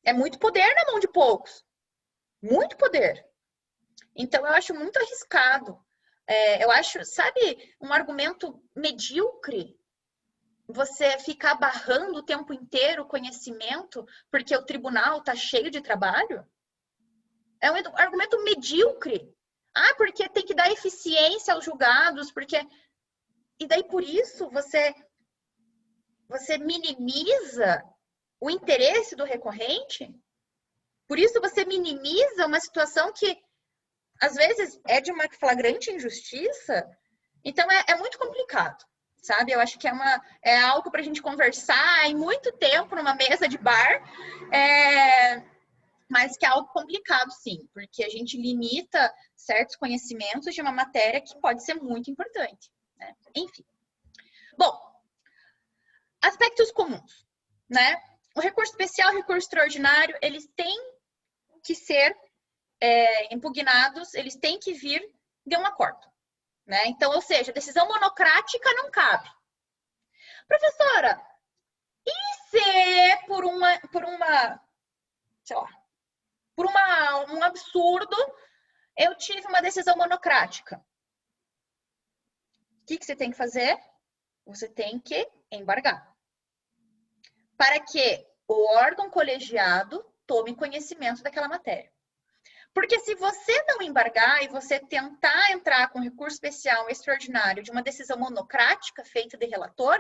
É muito poder na mão de poucos. Muito poder. Então, eu acho muito arriscado. Eu acho, sabe, um argumento medíocre. Você ficar barrando o tempo inteiro o conhecimento porque o tribunal está cheio de trabalho? É um argumento medíocre. Ah, porque tem que dar eficiência aos julgados, porque... E daí, por isso, você minimiza o interesse do recorrente? Por isso, você minimiza uma situação que, às vezes, é de uma flagrante injustiça? Então, é muito complicado, sabe? Eu acho que é algo para a gente conversar em muito tempo numa mesa de bar, mas que é algo complicado, sim, porque a gente limita certos conhecimentos de uma matéria que pode ser muito importante, né? Enfim. Bom, aspectos comuns, né? O recurso especial e o recurso extraordinário, eles têm que ser impugnados, eles têm que vir de um acordo, né? Então, ou seja, decisão monocrática não cabe. Professora, e se por um absurdo eu tive uma decisão monocrática? O que você tem que fazer? Você tem que embargar. Para que o órgão colegiado tome conhecimento daquela matéria. Porque se você não embargar e você tentar entrar com recurso especial ou extraordinário de uma decisão monocrática feita de relator,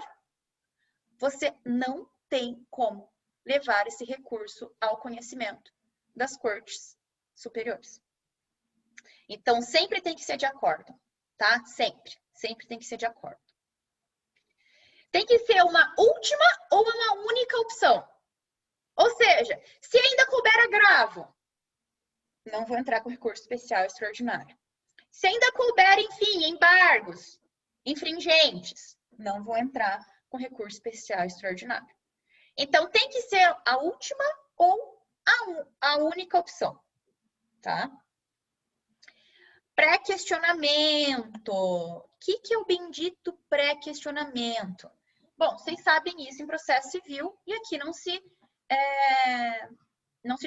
você não tem como levar esse recurso ao conhecimento das cortes superiores. Então, sempre tem que ser de acordo, tá? Sempre tem que ser de acordo. Tem que ser uma última ou uma única opção. Ou seja, se ainda couber agravo, não vou entrar com recurso especial extraordinário. Se ainda couber, enfim, embargos, infringentes, não vou entrar com recurso especial extraordinário. Então, tem que ser a última ou a única opção, tá? Pré-questionamento. O que é o bendito pré-questionamento? Bom, vocês sabem isso em processo civil e aqui não se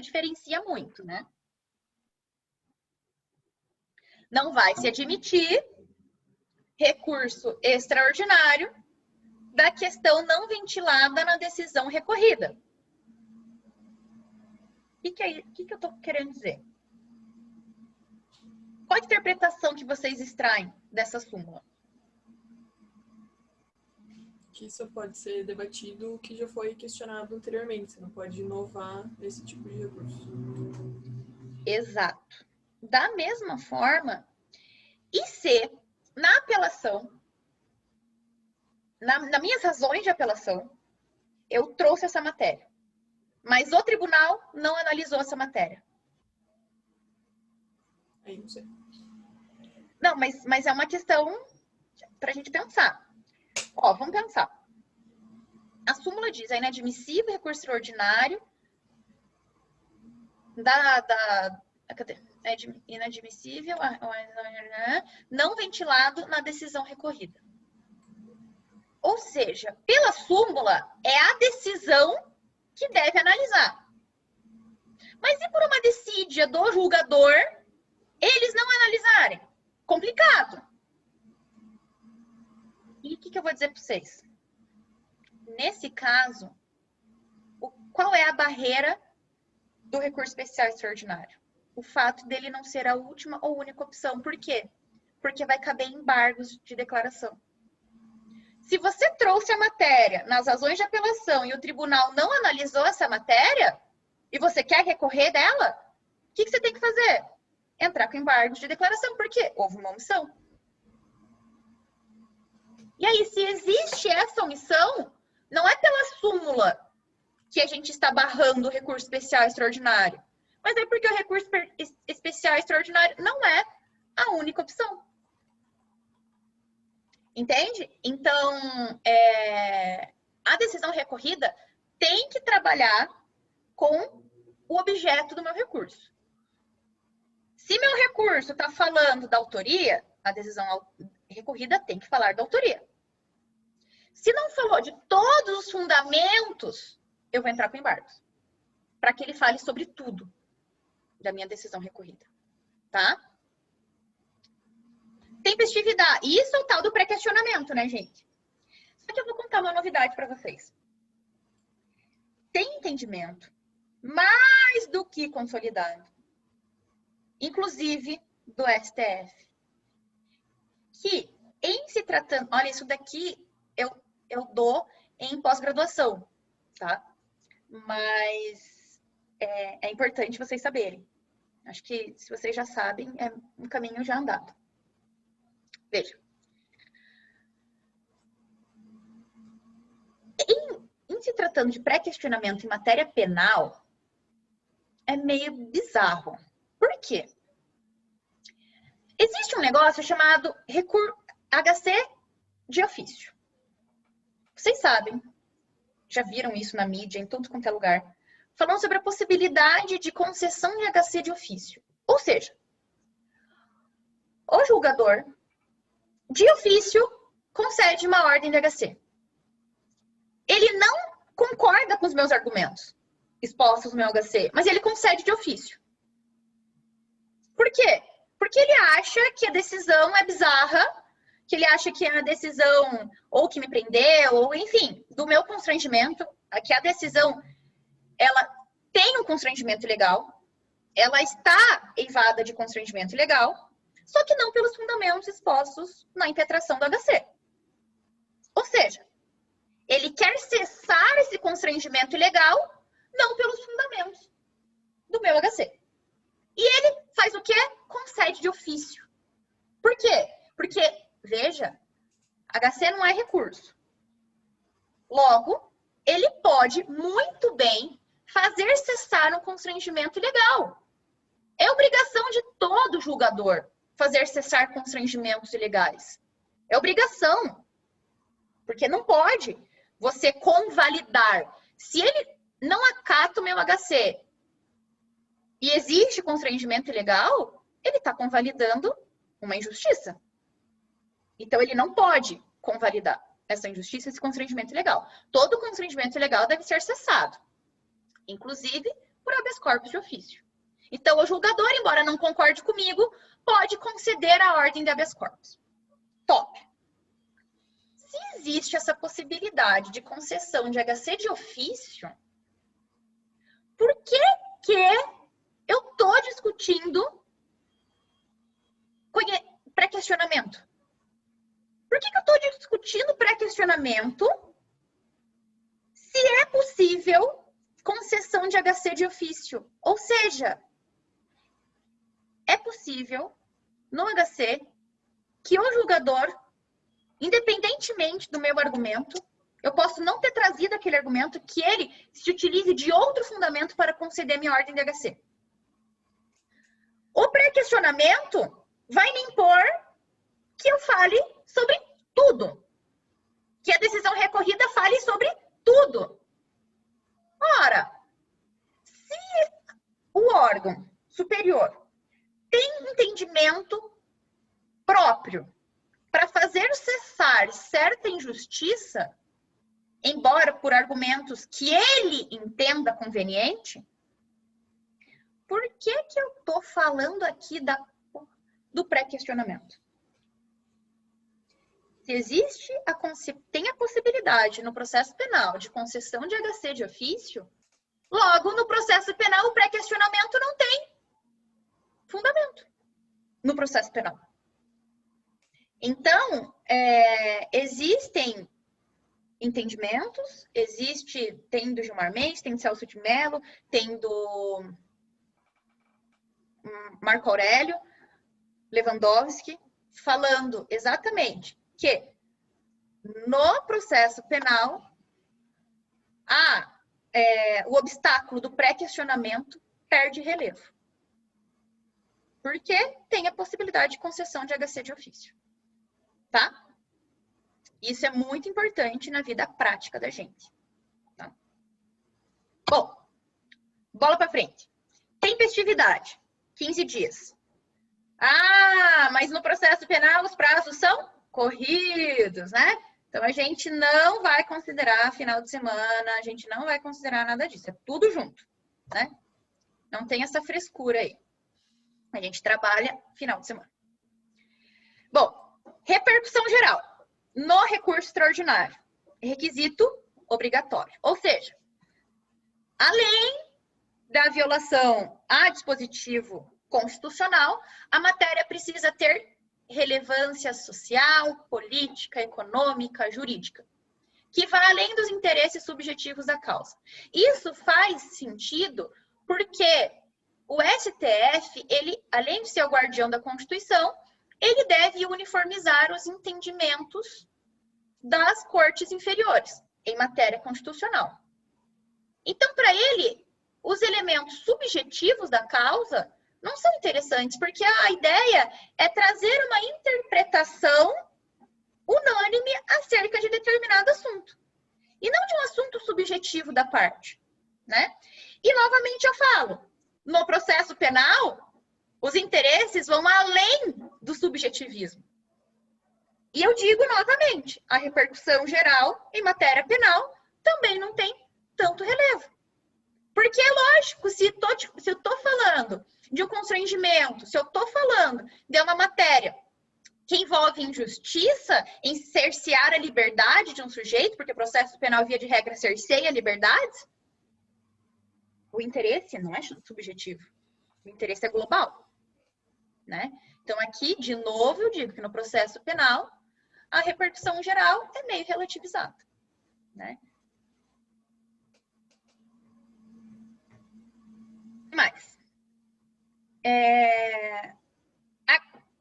diferencia muito, né? Não vai se admitir recurso extraordinário da questão não ventilada na decisão recorrida. O que eu estou querendo dizer? Qual a interpretação que vocês extraem dessa súmula? Que isso pode ser debatido o que já foi questionado anteriormente. Você não pode inovar esse tipo de recurso. Exato. Da mesma forma, e se na apelação, nas minhas razões de apelação, eu trouxe essa matéria, mas o tribunal não analisou essa matéria? Aí não sei. Não, mas é uma questão para a gente pensar. Ó, vamos pensar. A súmula diz, é inadmissível recurso extraordinário cadê? É inadmissível, não ventilado na decisão recorrida. Ou seja, pela súmula, é a decisão que deve analisar. Mas e por uma decídia do julgador, eles não analisarem? Complicado. E o que eu vou dizer para vocês? Nesse caso, qual é a barreira do recurso especial extraordinário? O fato dele não ser a última ou única opção. Por quê? Porque vai caber embargos de declaração. Se você trouxe a matéria nas razões de apelação e o tribunal não analisou essa matéria, e você quer recorrer dela, o que você tem que fazer? Entrar com embargos de declaração. Por quê? Houve uma omissão. E aí, se existe essa omissão, não é pela súmula que a gente está barrando o recurso especial extraordinário, mas é porque o recurso especial extraordinário não é a única opção. Entende? Então, a decisão recorrida tem que trabalhar com o objeto do meu recurso. Se meu recurso está falando da autoria, a decisão recorrida tem que falar da autoria. Se não falou de todos os fundamentos, eu vou entrar com embargos, para que ele fale sobre tudo da minha decisão recorrida, tá? Tempestividade. Isso é o tal do pré-questionamento, né, gente? Só que eu vou contar uma novidade para vocês. Tem entendimento mais do que consolidado, inclusive do STF. Que, em se tratando... Olha, isso daqui eu dou em pós-graduação, tá? Mas é importante vocês saberem. Acho que, se vocês já sabem, é um caminho já andado. Veja. Em se tratando de pré-questionamento em matéria penal, é meio bizarro. Por quê? Existe um negócio chamado HC de ofício. Vocês sabem, já viram isso na mídia, em tudo quanto é lugar, falando sobre a possibilidade de concessão de HC de ofício. Ou seja, o julgador, de ofício, concede uma ordem de HC. Ele não concorda com os meus argumentos expostos no meu HC, mas ele concede de ofício. Por quê? Porque ele acha que a decisão é bizarra, que ele acha que a decisão, ou que me prendeu, ou enfim, do meu constrangimento, que a decisão, ela tem um constrangimento legal, ela está eivada de constrangimento legal, só que não pelos fundamentos expostos na impetração do HC. Ou seja, ele quer cessar esse constrangimento ilegal, não pelos fundamentos do meu HC. E ele faz o quê? Concede de ofício. Por quê? Porque, veja, HC não é recurso. Logo, ele pode muito bem fazer cessar um constrangimento ilegal. É obrigação de todo julgador fazer cessar constrangimentos ilegais. É obrigação. Porque não pode você convalidar. Se ele não acata o meu HC e existe constrangimento ilegal, ele está convalidando uma injustiça. Então, ele não pode convalidar essa injustiça, esse constrangimento ilegal. Todo constrangimento ilegal deve ser cessado, inclusive por habeas corpus de ofício. Então, o julgador, embora não concorde comigo, pode conceder a ordem de habeas corpus. Top. Se existe essa possibilidade de concessão de HC de ofício, por que eu estou discutindo pré-questionamento? Por que eu estou discutindo pré-questionamento se é possível concessão de HC de ofício? Ou seja, é possível no HC que o julgador, independentemente do meu argumento, eu posso não ter trazido aquele argumento, que ele se utilize de outro fundamento para conceder minha ordem de HC. O pré-questionamento vai me impor que eu fale sobre tudo. Que a decisão recorrida fale sobre tudo. Ora, se o órgão superior tem entendimento próprio para fazer cessar certa injustiça, embora por argumentos que ele entenda conveniente, por que eu estou falando aqui do pré-questionamento? Se existe, tem a possibilidade no processo penal de concessão de HC de ofício, logo no processo penal o pré-questionamento não tem fundamento no processo penal. Então, existem entendimentos, tem do Gilmar Mendes, tem do Celso de Mello, tem do Marco Aurélio Lewandowski, falando exatamente que no processo penal o obstáculo do pré-questionamento perde relevo. Porque tem a possibilidade de concessão de HC de ofício. Tá? Isso é muito importante na vida prática da gente. Tá? Bom, bola para frente. Tempestividade, 15 dias. Mas no processo penal os prazos são corridos, né? Então a gente não vai considerar final de semana, a gente não vai considerar nada disso. É tudo junto, né? Não tem essa frescura aí. A gente trabalha final de semana. Bom, repercussão geral. No recurso extraordinário, requisito obrigatório. Ou seja, além da violação a dispositivo constitucional, a matéria precisa ter relevância social, política, econômica, jurídica, que vai além dos interesses subjetivos da causa. Isso faz sentido porque o STF, ele, além de ser o guardião da Constituição, ele deve uniformizar os entendimentos das cortes inferiores em matéria constitucional. Então, para ele, os elementos subjetivos da causa não são interessantes, porque a ideia é trazer uma interpretação unânime acerca de determinado assunto. E não de um assunto subjetivo da parte, né? E, novamente, eu falo, no processo penal, os interesses vão além do subjetivismo. E eu digo novamente, a repercussão geral em matéria penal também não tem tanto relevo. Porque é lógico, se eu estou falando de um constrangimento, se eu estou falando de uma matéria que envolve injustiça em cercear a liberdade de um sujeito, porque o processo penal, via de regra, cerceia liberdades, o interesse não é subjetivo, o interesse é global, né? Então, aqui, de novo, eu digo que no processo penal, a repercussão geral é meio relativizada, né? Mas,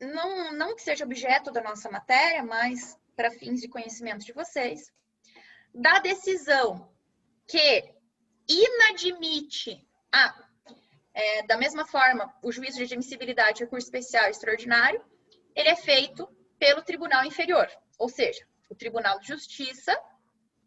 não que seja objeto da nossa matéria, mas para fins de conhecimento de vocês, da decisão que inadmite da mesma forma, o juízo de admissibilidade de recurso especial e extraordinário, ele é feito pelo Tribunal Inferior, ou seja, o Tribunal de Justiça,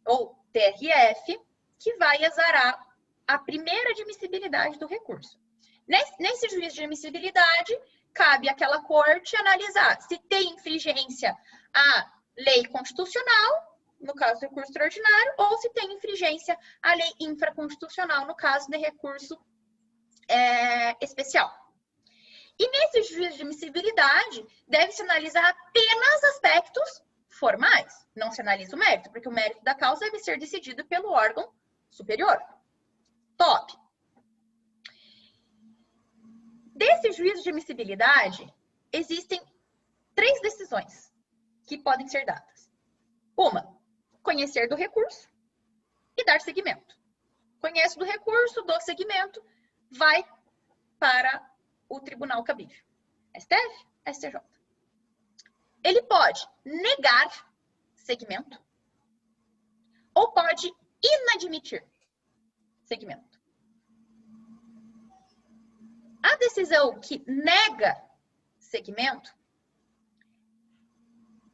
ou TRF, que vai exarar a primeira admissibilidade do recurso. Nesse juízo de admissibilidade, cabe àquela corte analisar se tem infringência à lei constitucional, no caso do recurso extraordinário, ou se tem infringência à lei infraconstitucional, no caso de recurso especial. E nesse juízo de admissibilidade, deve-se analisar apenas aspectos formais. Não se analisa o mérito, porque o mérito da causa deve ser decidido pelo órgão superior. Top. Desse juízo de admissibilidade, existem 3 decisões que podem ser dadas. Uma, conhecer do recurso e dar seguimento. Conhece do recurso, dou seguimento, vai para o tribunal cabível. STF, STJ. Ele pode negar seguimento ou pode inadmitir seguimento. A decisão que nega seguimento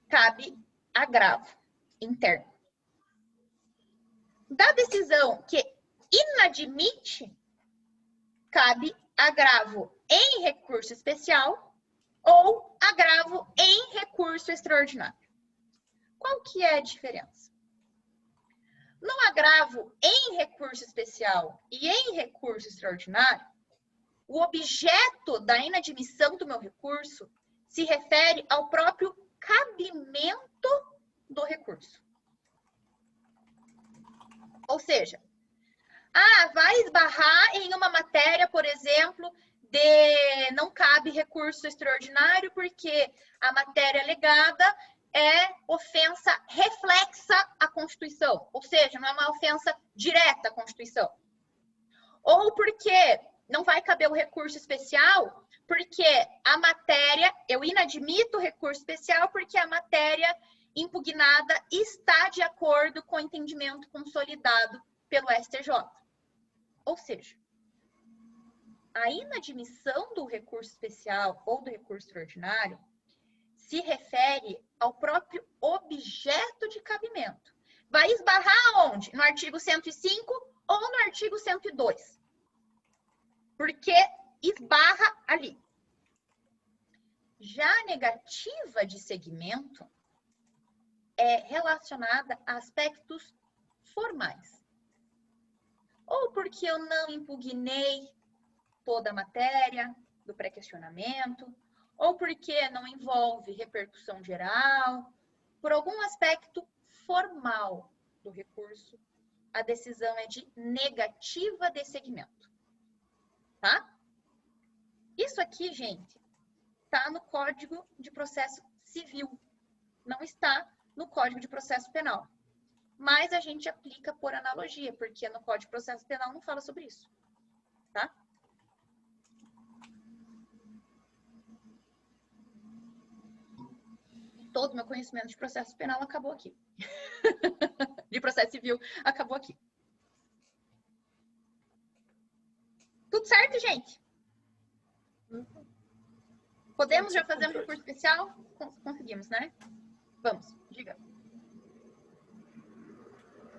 cabe agravo interno. Da decisão que inadmite, cabe agravo em recurso especial ou agravo em recurso extraordinário. Qual que é a diferença? No agravo em recurso especial e em recurso extraordinário, o objeto da inadmissão do meu recurso se refere ao próprio cabimento do recurso. Ou seja, vai esbarrar em uma matéria, por exemplo, de não cabe recurso extraordinário porque a matéria alegada é ofensa reflexa à Constituição, ou seja, não é uma ofensa direta à Constituição. Ou porque não vai caber o recurso especial, porque a matéria, eu inadmito o recurso especial porque a matéria impugnada está de acordo com o entendimento consolidado pelo STJ. Ou seja, a inadmissão do recurso especial ou do recurso extraordinário se refere ao próprio objeto de cabimento. Vai esbarrar onde? No artigo 105 ou no artigo 102. Porque esbarra ali. Já a negativa de seguimento é relacionada a aspectos formais. Ou porque eu não impugnei toda a matéria do pré-questionamento, ou porque não envolve repercussão geral, por algum aspecto formal do recurso, a decisão é de negativa de seguimento. Tá? Isso aqui, gente, está no Código de Processo Civil. Não está no Código de Processo Penal. Mas a gente aplica por analogia, porque no Código de Processo Penal não fala sobre isso. Tá? Todo meu conhecimento de processo penal acabou aqui. De processo civil acabou aqui. Tudo certo, gente? Podemos já fazer um recurso especial? Conseguimos, né? Vamos, diga.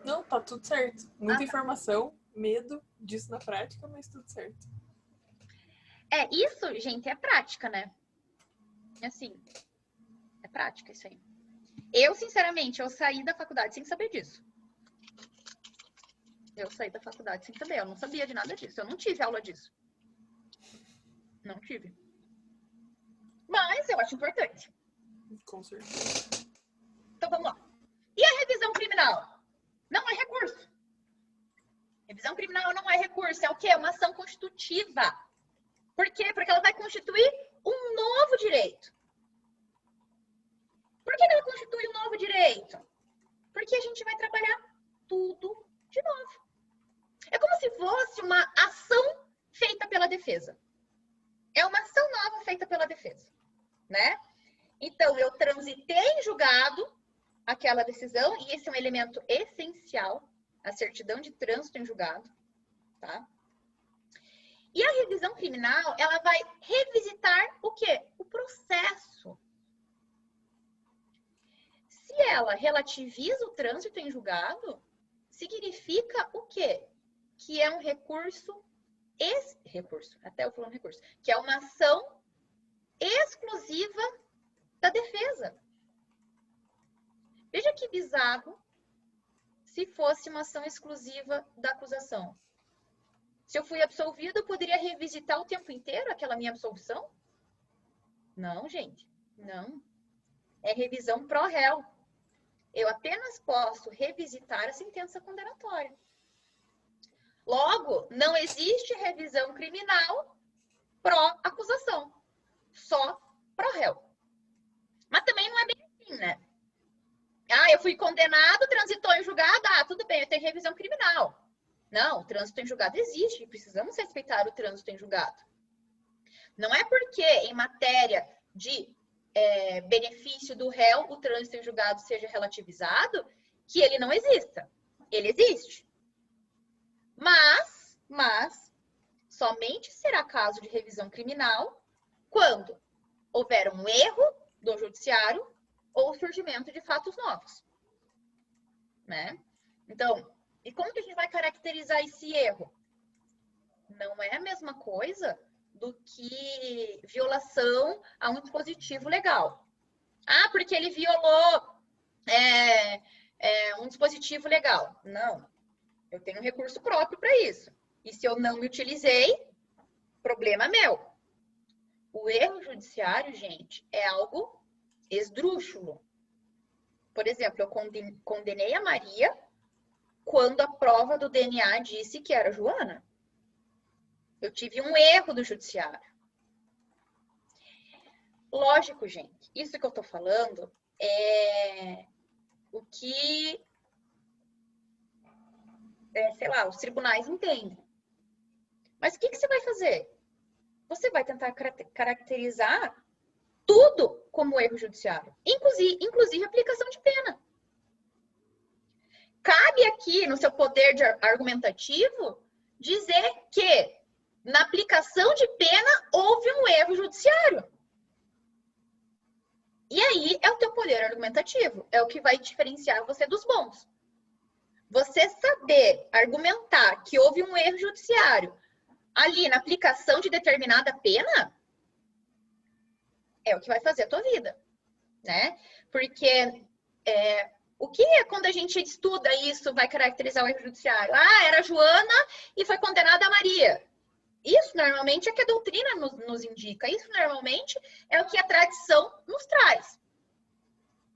Não, tá tudo certo. Muita informação, medo disso na prática, mas tudo certo. Isso, gente, é prática, né? Assim, é prática isso aí. Eu, sinceramente, eu saí da faculdade sem saber disso. Eu saí da faculdade sem saber. Eu não sabia de nada disso. Eu não tive aula disso. Não tive. Mas eu acho importante. Com certeza. Então, vamos lá. E a revisão criminal? Não é recurso. Revisão criminal não é recurso. É o quê? É uma ação constitutiva. Por quê? Porque ela vai constituir um novo direito. Por que ela constitui um novo direito? Porque a gente vai trabalhar tudo de novo. É como se fosse uma ação feita pela defesa. É uma ação nova feita pela defesa, né? Então, eu transitei em julgado aquela decisão, e esse é um elemento essencial, a certidão de trânsito em julgado, tá? E a revisão criminal, ela vai revisitar o quê? O processo. Se ela relativiza o trânsito em julgado, significa o quê? Que é um recurso, até eu falando recurso, que é uma ação exclusiva da defesa. Veja que bizarro se fosse uma ação exclusiva da acusação. Se eu fui absolvido, eu poderia revisitar o tempo inteiro aquela minha absolvição? Não, gente, não. É revisão pró réu. Eu apenas posso revisitar a sentença condenatória. Logo, não existe revisão criminal pró-acusação, só pró-réu. Mas também não é bem assim, né? Ah, eu fui condenado, transitou em julgado, tudo bem, eu tenho revisão criminal. Não, o trânsito em julgado existe, precisamos respeitar o trânsito em julgado. Não é porque em matéria de benefício do réu, o trânsito em julgado seja relativizado, que ele não exista. Ele existe. Mas, somente será caso de revisão criminal quando houver um erro do judiciário ou o surgimento de fatos novos. Né? Então, e como que a gente vai caracterizar esse erro? Não é a mesma coisa do que violação a um dispositivo legal. Porque ele violou um dispositivo legal. Não. Eu tenho um recurso próprio para isso. E se eu não me utilizei, problema meu. O erro judiciário, gente, é algo esdrúxulo. Por exemplo, eu condenei a Maria quando a prova do DNA disse que era Joana. Eu tive um erro do judiciário. Lógico, gente, isso que eu tô falando é o que, sei lá, os tribunais entendem. Mas o que você vai fazer? Você vai tentar caracterizar tudo como erro judiciário, inclusive aplicação de pena. Cabe aqui, no seu poder argumentativo, dizer que na aplicação de pena houve um erro judiciário. E aí é o teu poder argumentativo, é o que vai diferenciar você dos bons. Você saber argumentar que houve um erro judiciário ali na aplicação de determinada pena é o que vai fazer a tua vida, né? Porque o que é quando a gente estuda isso vai caracterizar o erro judiciário? Era Joana e foi condenada a Maria. Isso normalmente é o que a doutrina nos indica. Isso normalmente é o que a tradição nos traz.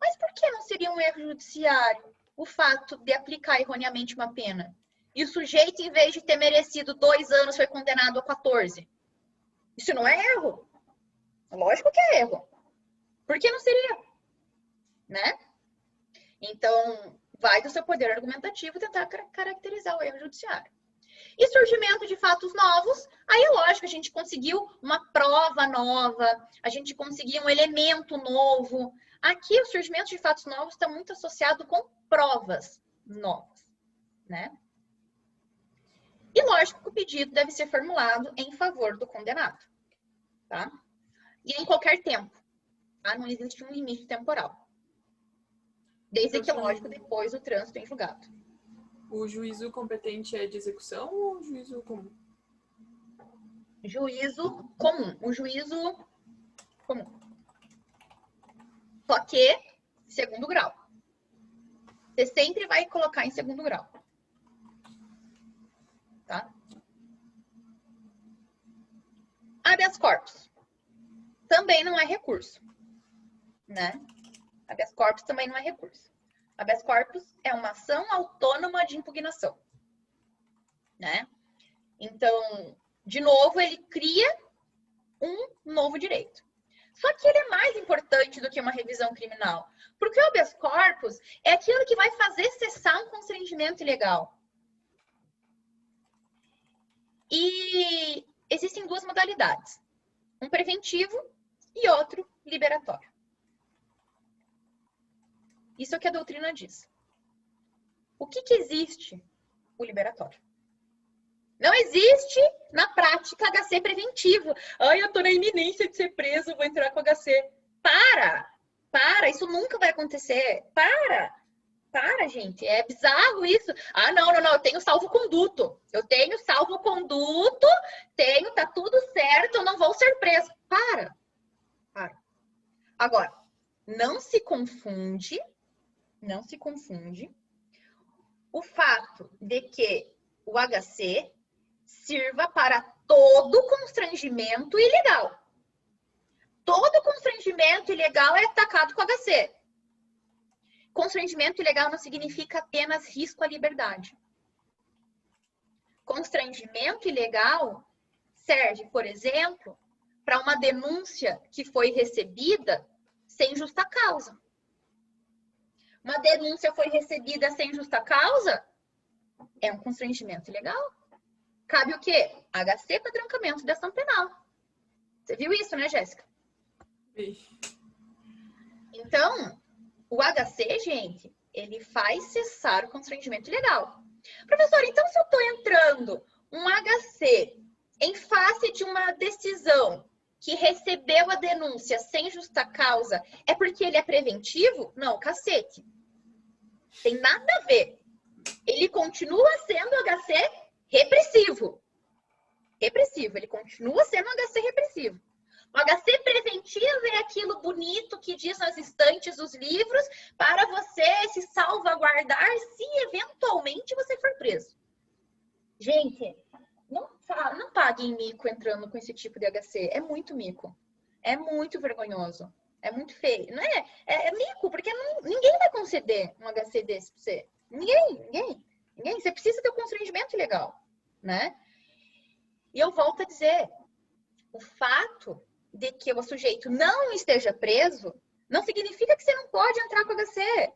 Mas por que não seria um erro judiciário o fato de aplicar erroneamente uma pena? E o sujeito, em vez de ter merecido 2 anos, foi condenado a 14? Isso não é erro. Lógico que é erro. Por que não seria? Né? Então, vai do seu poder argumentativo tentar caracterizar o erro judiciário. E surgimento de fatos novos, aí é lógico, a gente conseguiu uma prova nova, a gente conseguiu um elemento novo. Aqui, o surgimento de fatos novos está muito associado com provas novas, né? E lógico que o pedido deve ser formulado em favor do condenado, tá? E em qualquer tempo, tá? Não existe um limite temporal. Desde que, lógico, depois do trânsito em julgado. O juízo competente é de execução ou juízo comum? Juízo comum. O juízo comum. Só que, segundo grau. Você sempre vai colocar em segundo grau. Tá? Habeas corpus. Também não é recurso. Né? Habeas corpus também não é recurso. Habeas corpus é uma ação autônoma de impugnação. Né? Então, de novo, ele cria um novo direito. Só que ele é mais importante do que uma revisão criminal. Porque o habeas corpus é aquilo que vai fazer cessar um constrangimento ilegal. E existem duas modalidades. Um preventivo e outro liberatório. Isso é o que a doutrina diz. O que existe? O liberatório. Não existe, na prática, HC preventivo. Ai, eu tô na iminência de ser preso, vou entrar com HC. Para, isso nunca vai acontecer. Para, gente, é bizarro isso. Ah, não, eu tenho salvo-conduto. Tá tudo certo, eu não vou ser preso. Para. Agora, não se confunde o fato de que o HC sirva para todo constrangimento ilegal. Todo constrangimento ilegal é atacado com HC. Constrangimento ilegal não significa apenas risco à liberdade. Constrangimento ilegal serve, por exemplo, para uma denúncia que foi recebida sem justa causa. Uma denúncia foi recebida sem justa causa, é um constrangimento ilegal. Cabe o quê? HC para trancamento de ação penal. Você viu isso, né, Jéssica? Sim. Então, o HC, gente, ele faz cessar o constrangimento ilegal. Professor, então se eu estou entrando um HC em face de uma decisão que recebeu a denúncia sem justa causa, é porque ele é preventivo? Não, cacete. Tem nada a ver. Ele continua sendo HC repressivo. Ele continua sendo HC repressivo. O HC preventivo é aquilo bonito que diz nas estantes dos livros para você se salvaguardar se eventualmente você for preso. Gente, não paguem mico entrando com esse tipo de HC. É muito mico. É muito vergonhoso. É muito feio. Não é? É mico, porque ninguém vai conceder um HC desse pra você. Ninguém. Você precisa ter um constrangimento legal, né? E eu volto a dizer, o fato de que o sujeito não esteja preso não significa que você não pode entrar com HC.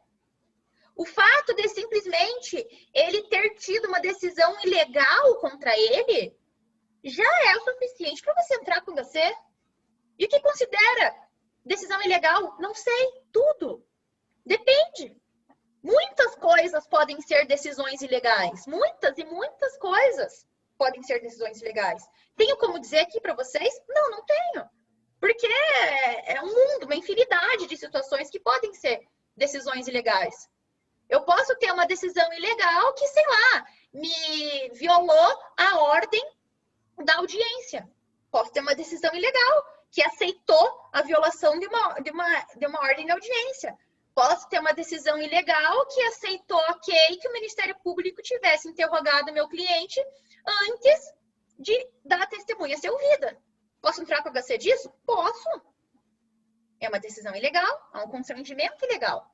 O fato de simplesmente ele ter tido uma decisão ilegal contra ele já é o suficiente para você entrar com HC. E o que considera decisão ilegal? Não sei, tudo. Depende. Muitas coisas podem ser decisões ilegais. Muitas coisas podem ser decisões ilegais. Tenho como dizer aqui para vocês? Não tenho. Porque é um mundo, uma infinidade de situações que podem ser decisões ilegais. Eu posso ter uma decisão ilegal que, sei lá, me violou a ordem da audiência. Posso ter uma decisão ilegal que aceitou a violação de uma ordem de audiência. Posso ter uma decisão ilegal que aceitou, que o Ministério Público tivesse interrogado meu cliente antes de dar a testemunha ser ouvida. Posso entrar com o HC disso? Posso. É uma decisão ilegal, é um constrangimento ilegal.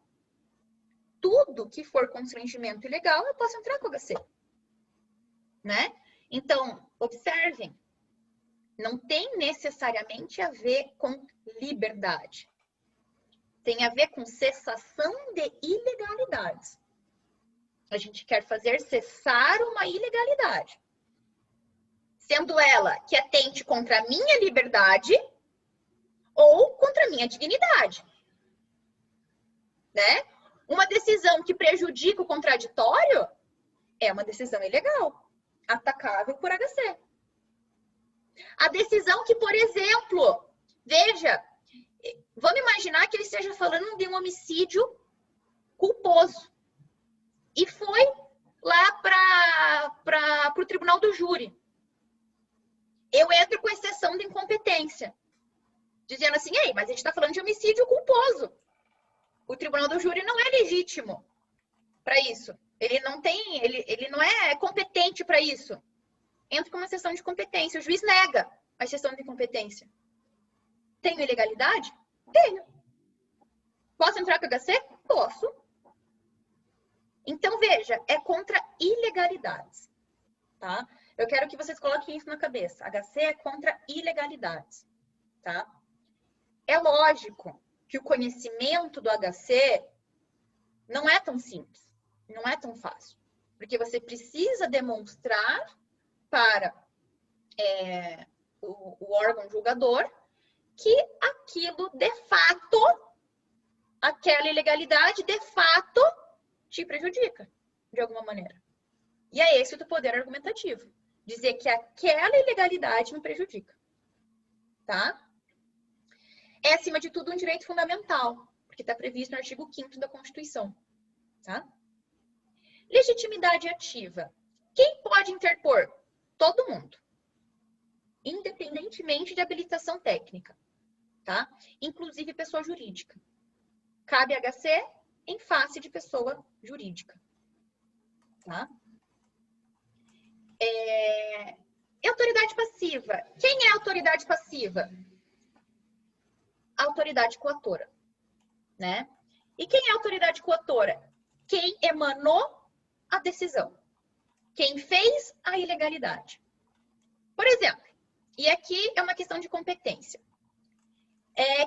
Tudo que for constrangimento ilegal, eu posso entrar com o HC. Né? Então, observem. não tem necessariamente a ver com liberdade. Tem a ver com cessação de ilegalidades. A gente quer fazer cessar uma ilegalidade, sendo ela que atente contra a minha liberdade ou contra a minha dignidade, né? Uma decisão que prejudica o contraditório é uma decisão ilegal, atacável por HC. A decisão que, por exemplo, veja, vamos imaginar que ele esteja falando de um homicídio culposo e foi lá para o tribunal do júri. Eu entro com exceção de incompetência, dizendo assim, ei, mas a gente está falando de homicídio culposo. O tribunal do júri não é legítimo para isso. Ele não é competente para isso. Entro com uma exceção de competência. O juiz nega a exceção de incompetência. Tenho ilegalidade? Tenho. Posso entrar com HC? Posso. Então, veja, é contra ilegalidades, tá? Eu quero que vocês coloquem isso na cabeça. HC é contra ilegalidades, tá? É lógico que o conhecimento do HC não é tão simples, não é tão fácil. Porque você precisa demonstrar para o órgão julgador que aquilo, de fato, aquela ilegalidade, de fato, te prejudica, de alguma maneira. E é esse o poder argumentativo. Dizer que aquela ilegalidade me prejudica. Tá? É, acima de tudo, um direito fundamental, porque está previsto no artigo 5º da Constituição. Tá? Legitimidade ativa. Quem pode interpor? Todo mundo. Independentemente de habilitação técnica. Tá? Inclusive pessoa jurídica. Cabe HC em face de pessoa jurídica. Tá? Autoridade passiva. Quem é autoridade passiva? Autoridade coatora. Né? E quem é autoridade coatora? Quem emanou a decisão. Quem fez a ilegalidade. Por exemplo, e aqui é uma questão de competência.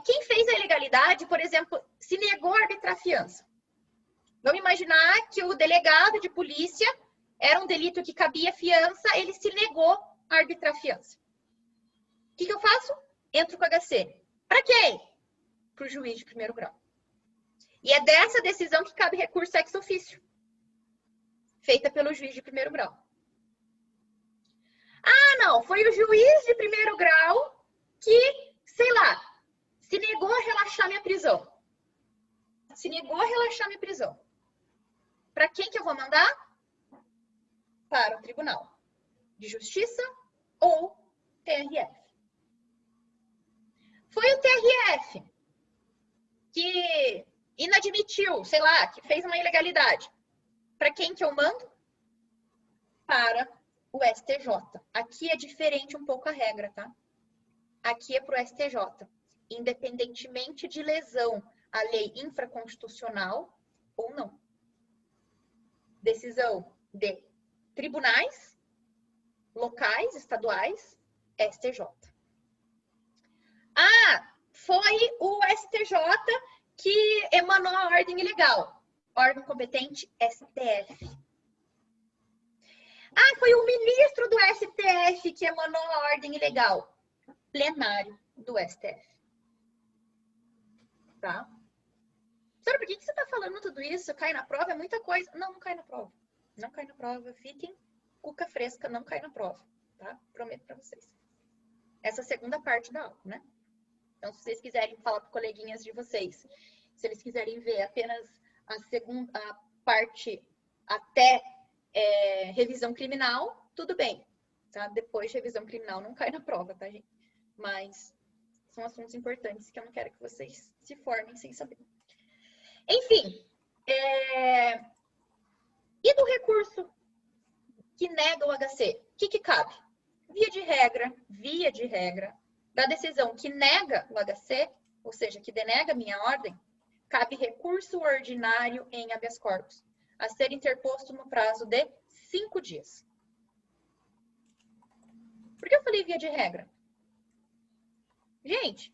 Quem fez a ilegalidade, por exemplo, se negou a arbitrar a fiança. Vamos imaginar que o delegado de polícia era um delito que cabia fiança, ele se negou a arbitrar a fiança. O que eu faço? Entro com HC. Para quem? Para o juiz de primeiro grau. E é dessa decisão que cabe recurso ex officio, feita pelo juiz de primeiro grau. Ah, não, foi o juiz de primeiro grau que, sei lá, se negou a relaxar minha prisão. Se negou a relaxar minha prisão. Para quem que eu vou mandar? Para o Tribunal de Justiça ou TRF. Foi o TRF que inadmitiu, sei lá, que fez uma ilegalidade. Para quem que eu mando? Para o STJ. Aqui é diferente um pouco a regra, tá? Aqui é para o STJ. Independentemente de lesão à lei infraconstitucional ou não. Decisão de tribunais, locais, estaduais, STJ. Ah, foi o STJ que emanou a ordem ilegal. Órgão competente, STF. Ah, foi o ministro do STF que emanou a ordem ilegal. Plenário do STF. Tá? Sabe por que você está falando tudo isso? Cai na prova? É muita coisa. Não, não cai na prova. Não cai na prova. Fiquem cuca fresca, não cai na prova. Tá? Prometo para vocês. Essa é a segunda parte da aula, né? Então, se vocês quiserem falar para coleguinhas de vocês, se eles quiserem ver apenas a parte até revisão criminal, tudo bem. Tá? Depois de revisão criminal não cai na prova, tá, gente? Mas são assuntos importantes que eu não quero que vocês se formem sem saber. Enfim, e do recurso que nega o HC? O que cabe? Via de regra, da decisão que nega o HC, ou seja, que denega a minha ordem, cabe recurso ordinário em habeas corpus, a ser interposto no prazo de 5 dias. Por que eu falei via de regra? Gente,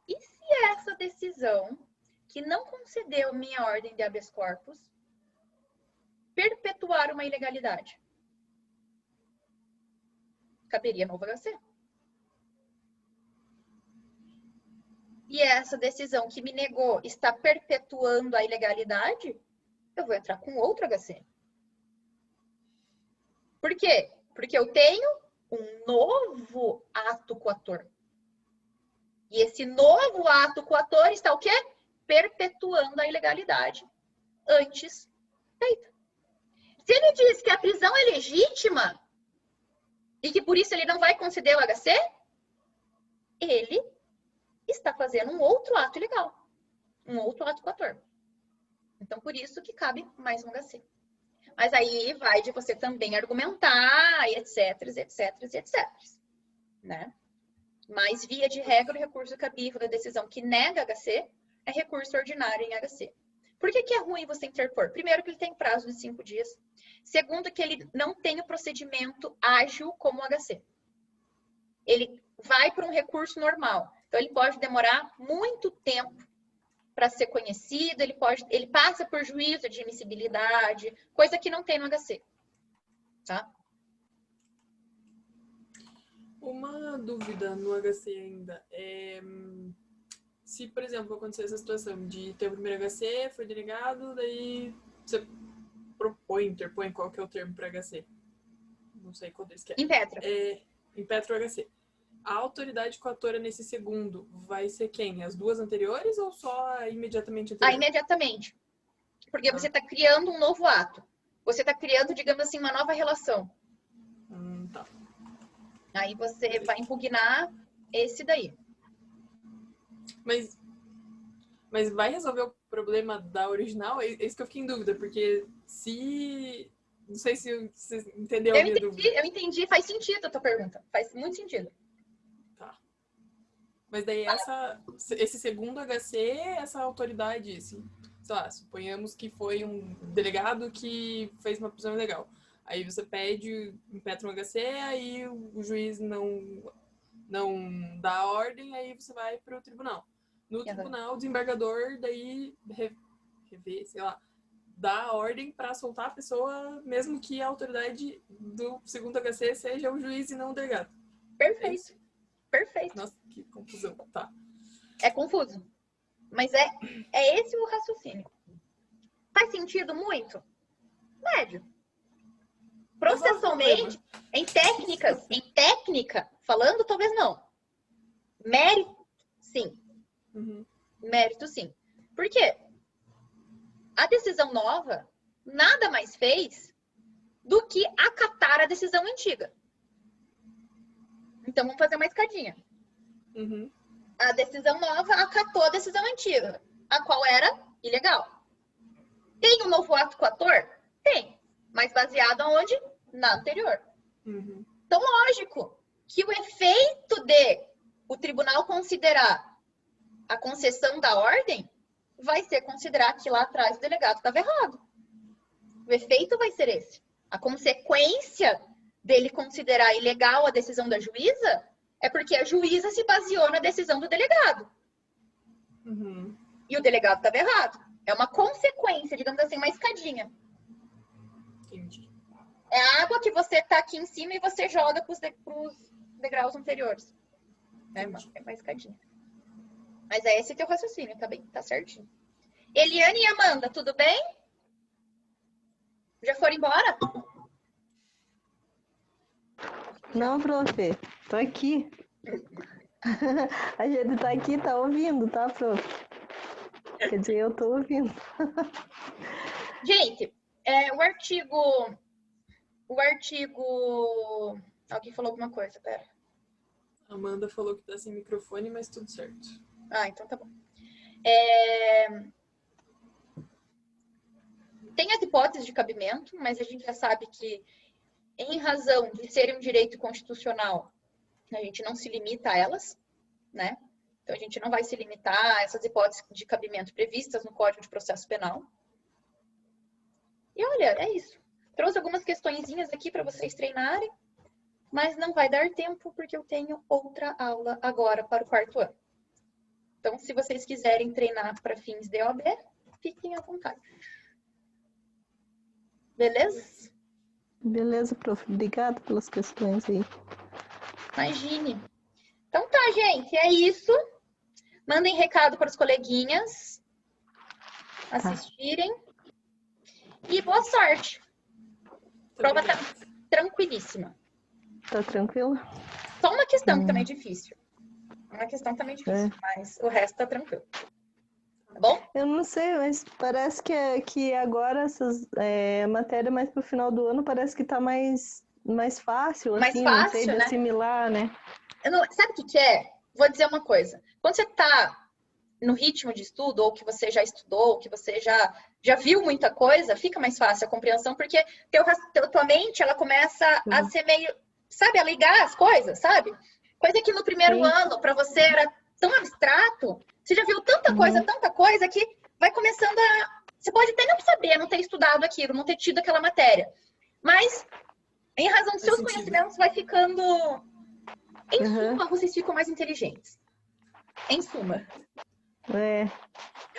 e se essa decisão que não concedeu minha ordem de habeas corpus perpetuar uma ilegalidade? Caberia novo HC. E essa decisão que me negou está perpetuando a ilegalidade, eu vou entrar com outro HC. Por quê? Porque eu tenho um novo ato coator. E esse novo ato coator está o quê? Perpetuando a ilegalidade antes feita. Se ele diz que a prisão é legítima e que por isso ele não vai conceder o HC, ele está fazendo um outro ato ilegal. Um outro ato coator. Então, por isso que cabe mais um HC. Mas aí vai de você também argumentar, etc, etc, etc. Né? Mas, via de regra, o recurso cabível da decisão que nega HC é recurso ordinário em HC. Por que é ruim você interpor? Primeiro, que ele tem prazo de 5 dias. Segundo, que ele não tem o procedimento ágil como o HC. Ele vai para um recurso normal. Então, ele pode demorar muito tempo para ser conhecido, ele passa por juízo de admissibilidade, coisa que não tem no HC. Tá? Uma dúvida no HC ainda é se, por exemplo, acontecer essa situação de ter o primeiro HC, foi denegado, daí você interpõe, qual que é o termo para HC? Não sei qual deles que é. Impetra. Impetra o HC. A autoridade coatora nesse segundo vai ser quem? As duas anteriores ou só imediatamente anterior? Imediatamente. Porque você está criando um novo ato. Você está criando, digamos assim, uma nova relação. Tá. Aí você vai impugnar esse daí. Mas vai resolver o problema da original? É isso que eu fiquei em dúvida, porque se... Não sei se você entendeu a minha dúvida. Eu entendi, faz sentido a tua pergunta. Faz muito sentido. Tá. Mas daí esse segundo HC, essa autoridade, assim, sei lá, suponhamos que foi um delegado que fez uma prisão ilegal. Aí você pede, impetra um HC, aí o juiz não dá a ordem, aí você vai para o tribunal. No tribunal, o desembargador daí rever, sei lá, dá a ordem para soltar a pessoa, mesmo que a autoridade do segundo HC seja o juiz e não o delegado. Perfeito. Perfeito. Nossa, que confusão. Tá. É confuso. Mas é esse o raciocínio. Faz sentido muito? Médio. Processualmente, em técnica, falando, talvez não. Mérito, sim. Uhum. Mérito, sim. Por quê? A decisão nova nada mais fez do que acatar a decisão antiga. Então, vamos fazer uma escadinha. Uhum. A decisão nova acatou a decisão antiga, a qual era ilegal. Tem um novo ato coator? Tem. Mas baseado aonde? Na anterior. Uhum. Então, lógico que o efeito de o tribunal considerar a concessão da ordem vai ser considerar que lá atrás o delegado estava errado. O efeito vai ser esse. A consequência dele considerar ilegal a decisão da juíza é porque a juíza se baseou na decisão do delegado. Uhum. E o delegado estava errado. É uma consequência, digamos assim, uma escadinha. Entendi. É a água que você tá aqui em cima e você joga pros degraus anteriores. É uma escadinha. Mas é esse teu raciocínio, tá bem? Tá certinho. Eliane e Amanda, tudo bem? Já foram embora? Não, prof. Tô aqui. A gente tá aqui, tá ouvindo, tá, prof? Quer dizer, eu tô ouvindo. Gente, o artigo... Alguém falou alguma coisa, pera. Amanda falou que tá sem microfone, mas tudo certo. Ah, então tá bom. Tem as hipóteses de cabimento, mas a gente já sabe que, em razão de serem um direito constitucional, a gente não se limita a elas, né? Então, a gente não vai se limitar a essas hipóteses de cabimento previstas no Código de Processo Penal. E olha, é isso. Trouxe algumas questõezinhas aqui para vocês treinarem. mas não vai dar tempo porque eu tenho outra aula agora para o 4º ano. Então, se vocês quiserem treinar para fins de OAB, fiquem à vontade. Beleza? Beleza, prof. Obrigada pelas questões aí. Imagine. Então tá, gente. É isso. Mandem recado para os coleguinhas assistirem. E boa sorte. A prova tá tranquilíssima. Tá tranquilo? Só uma questão que também é difícil. Uma questão também difícil, mas o resto tá tranquilo. Tá bom? Eu não sei, mas parece que agora essas matérias mais pro final do ano parece que tá mais fácil, Mais assim, fácil, não sei, de né? assimilar, né? Sabe o que é? Vou dizer uma coisa. Quando você tá no ritmo de estudo, ou que você já estudou, ou que você já viu muita coisa, fica mais fácil a compreensão, porque tua mente, ela começa a ser meio, sabe, a ligar as coisas, sabe? Coisa que no primeiro ano, para você, era tão abstrato, você já viu tanta coisa, que vai começando a... Você pode até não saber, não ter estudado aquilo, não ter tido aquela matéria, mas, em razão dos seus conhecimentos, vai ficando... Em suma, vocês ficam mais inteligentes. Em suma.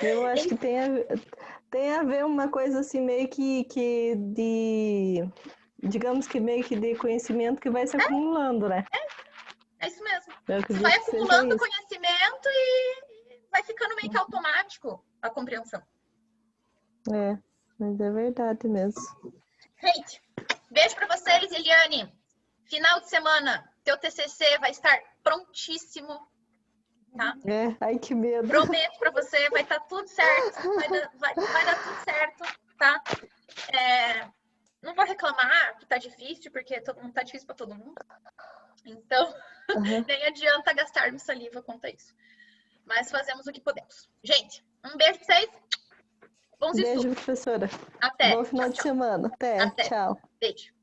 Eu acho que tem a ver uma coisa assim, meio que de... Digamos que meio que de conhecimento que vai se acumulando, né? É isso mesmo. Eu Você vai acredito que seja acumulando isso. conhecimento e vai ficando meio que automático a compreensão. Mas é verdade mesmo. Gente, beijo pra vocês, Eliane. Final de semana, teu TCC vai estar prontíssimo, tá? Ai, que medo. Prometo pra você, vai estar tudo certo. Vai dar tudo certo, tá? Não vou reclamar que tá difícil, porque não tá difícil pra todo mundo. Então, nem adianta gastarmos saliva quanto a isso. Mas fazemos o que podemos. Gente, um beijo pra vocês. Bons estudos. Beijo, professora. Até. Bom final de semana. Até. Tchau. Beijo.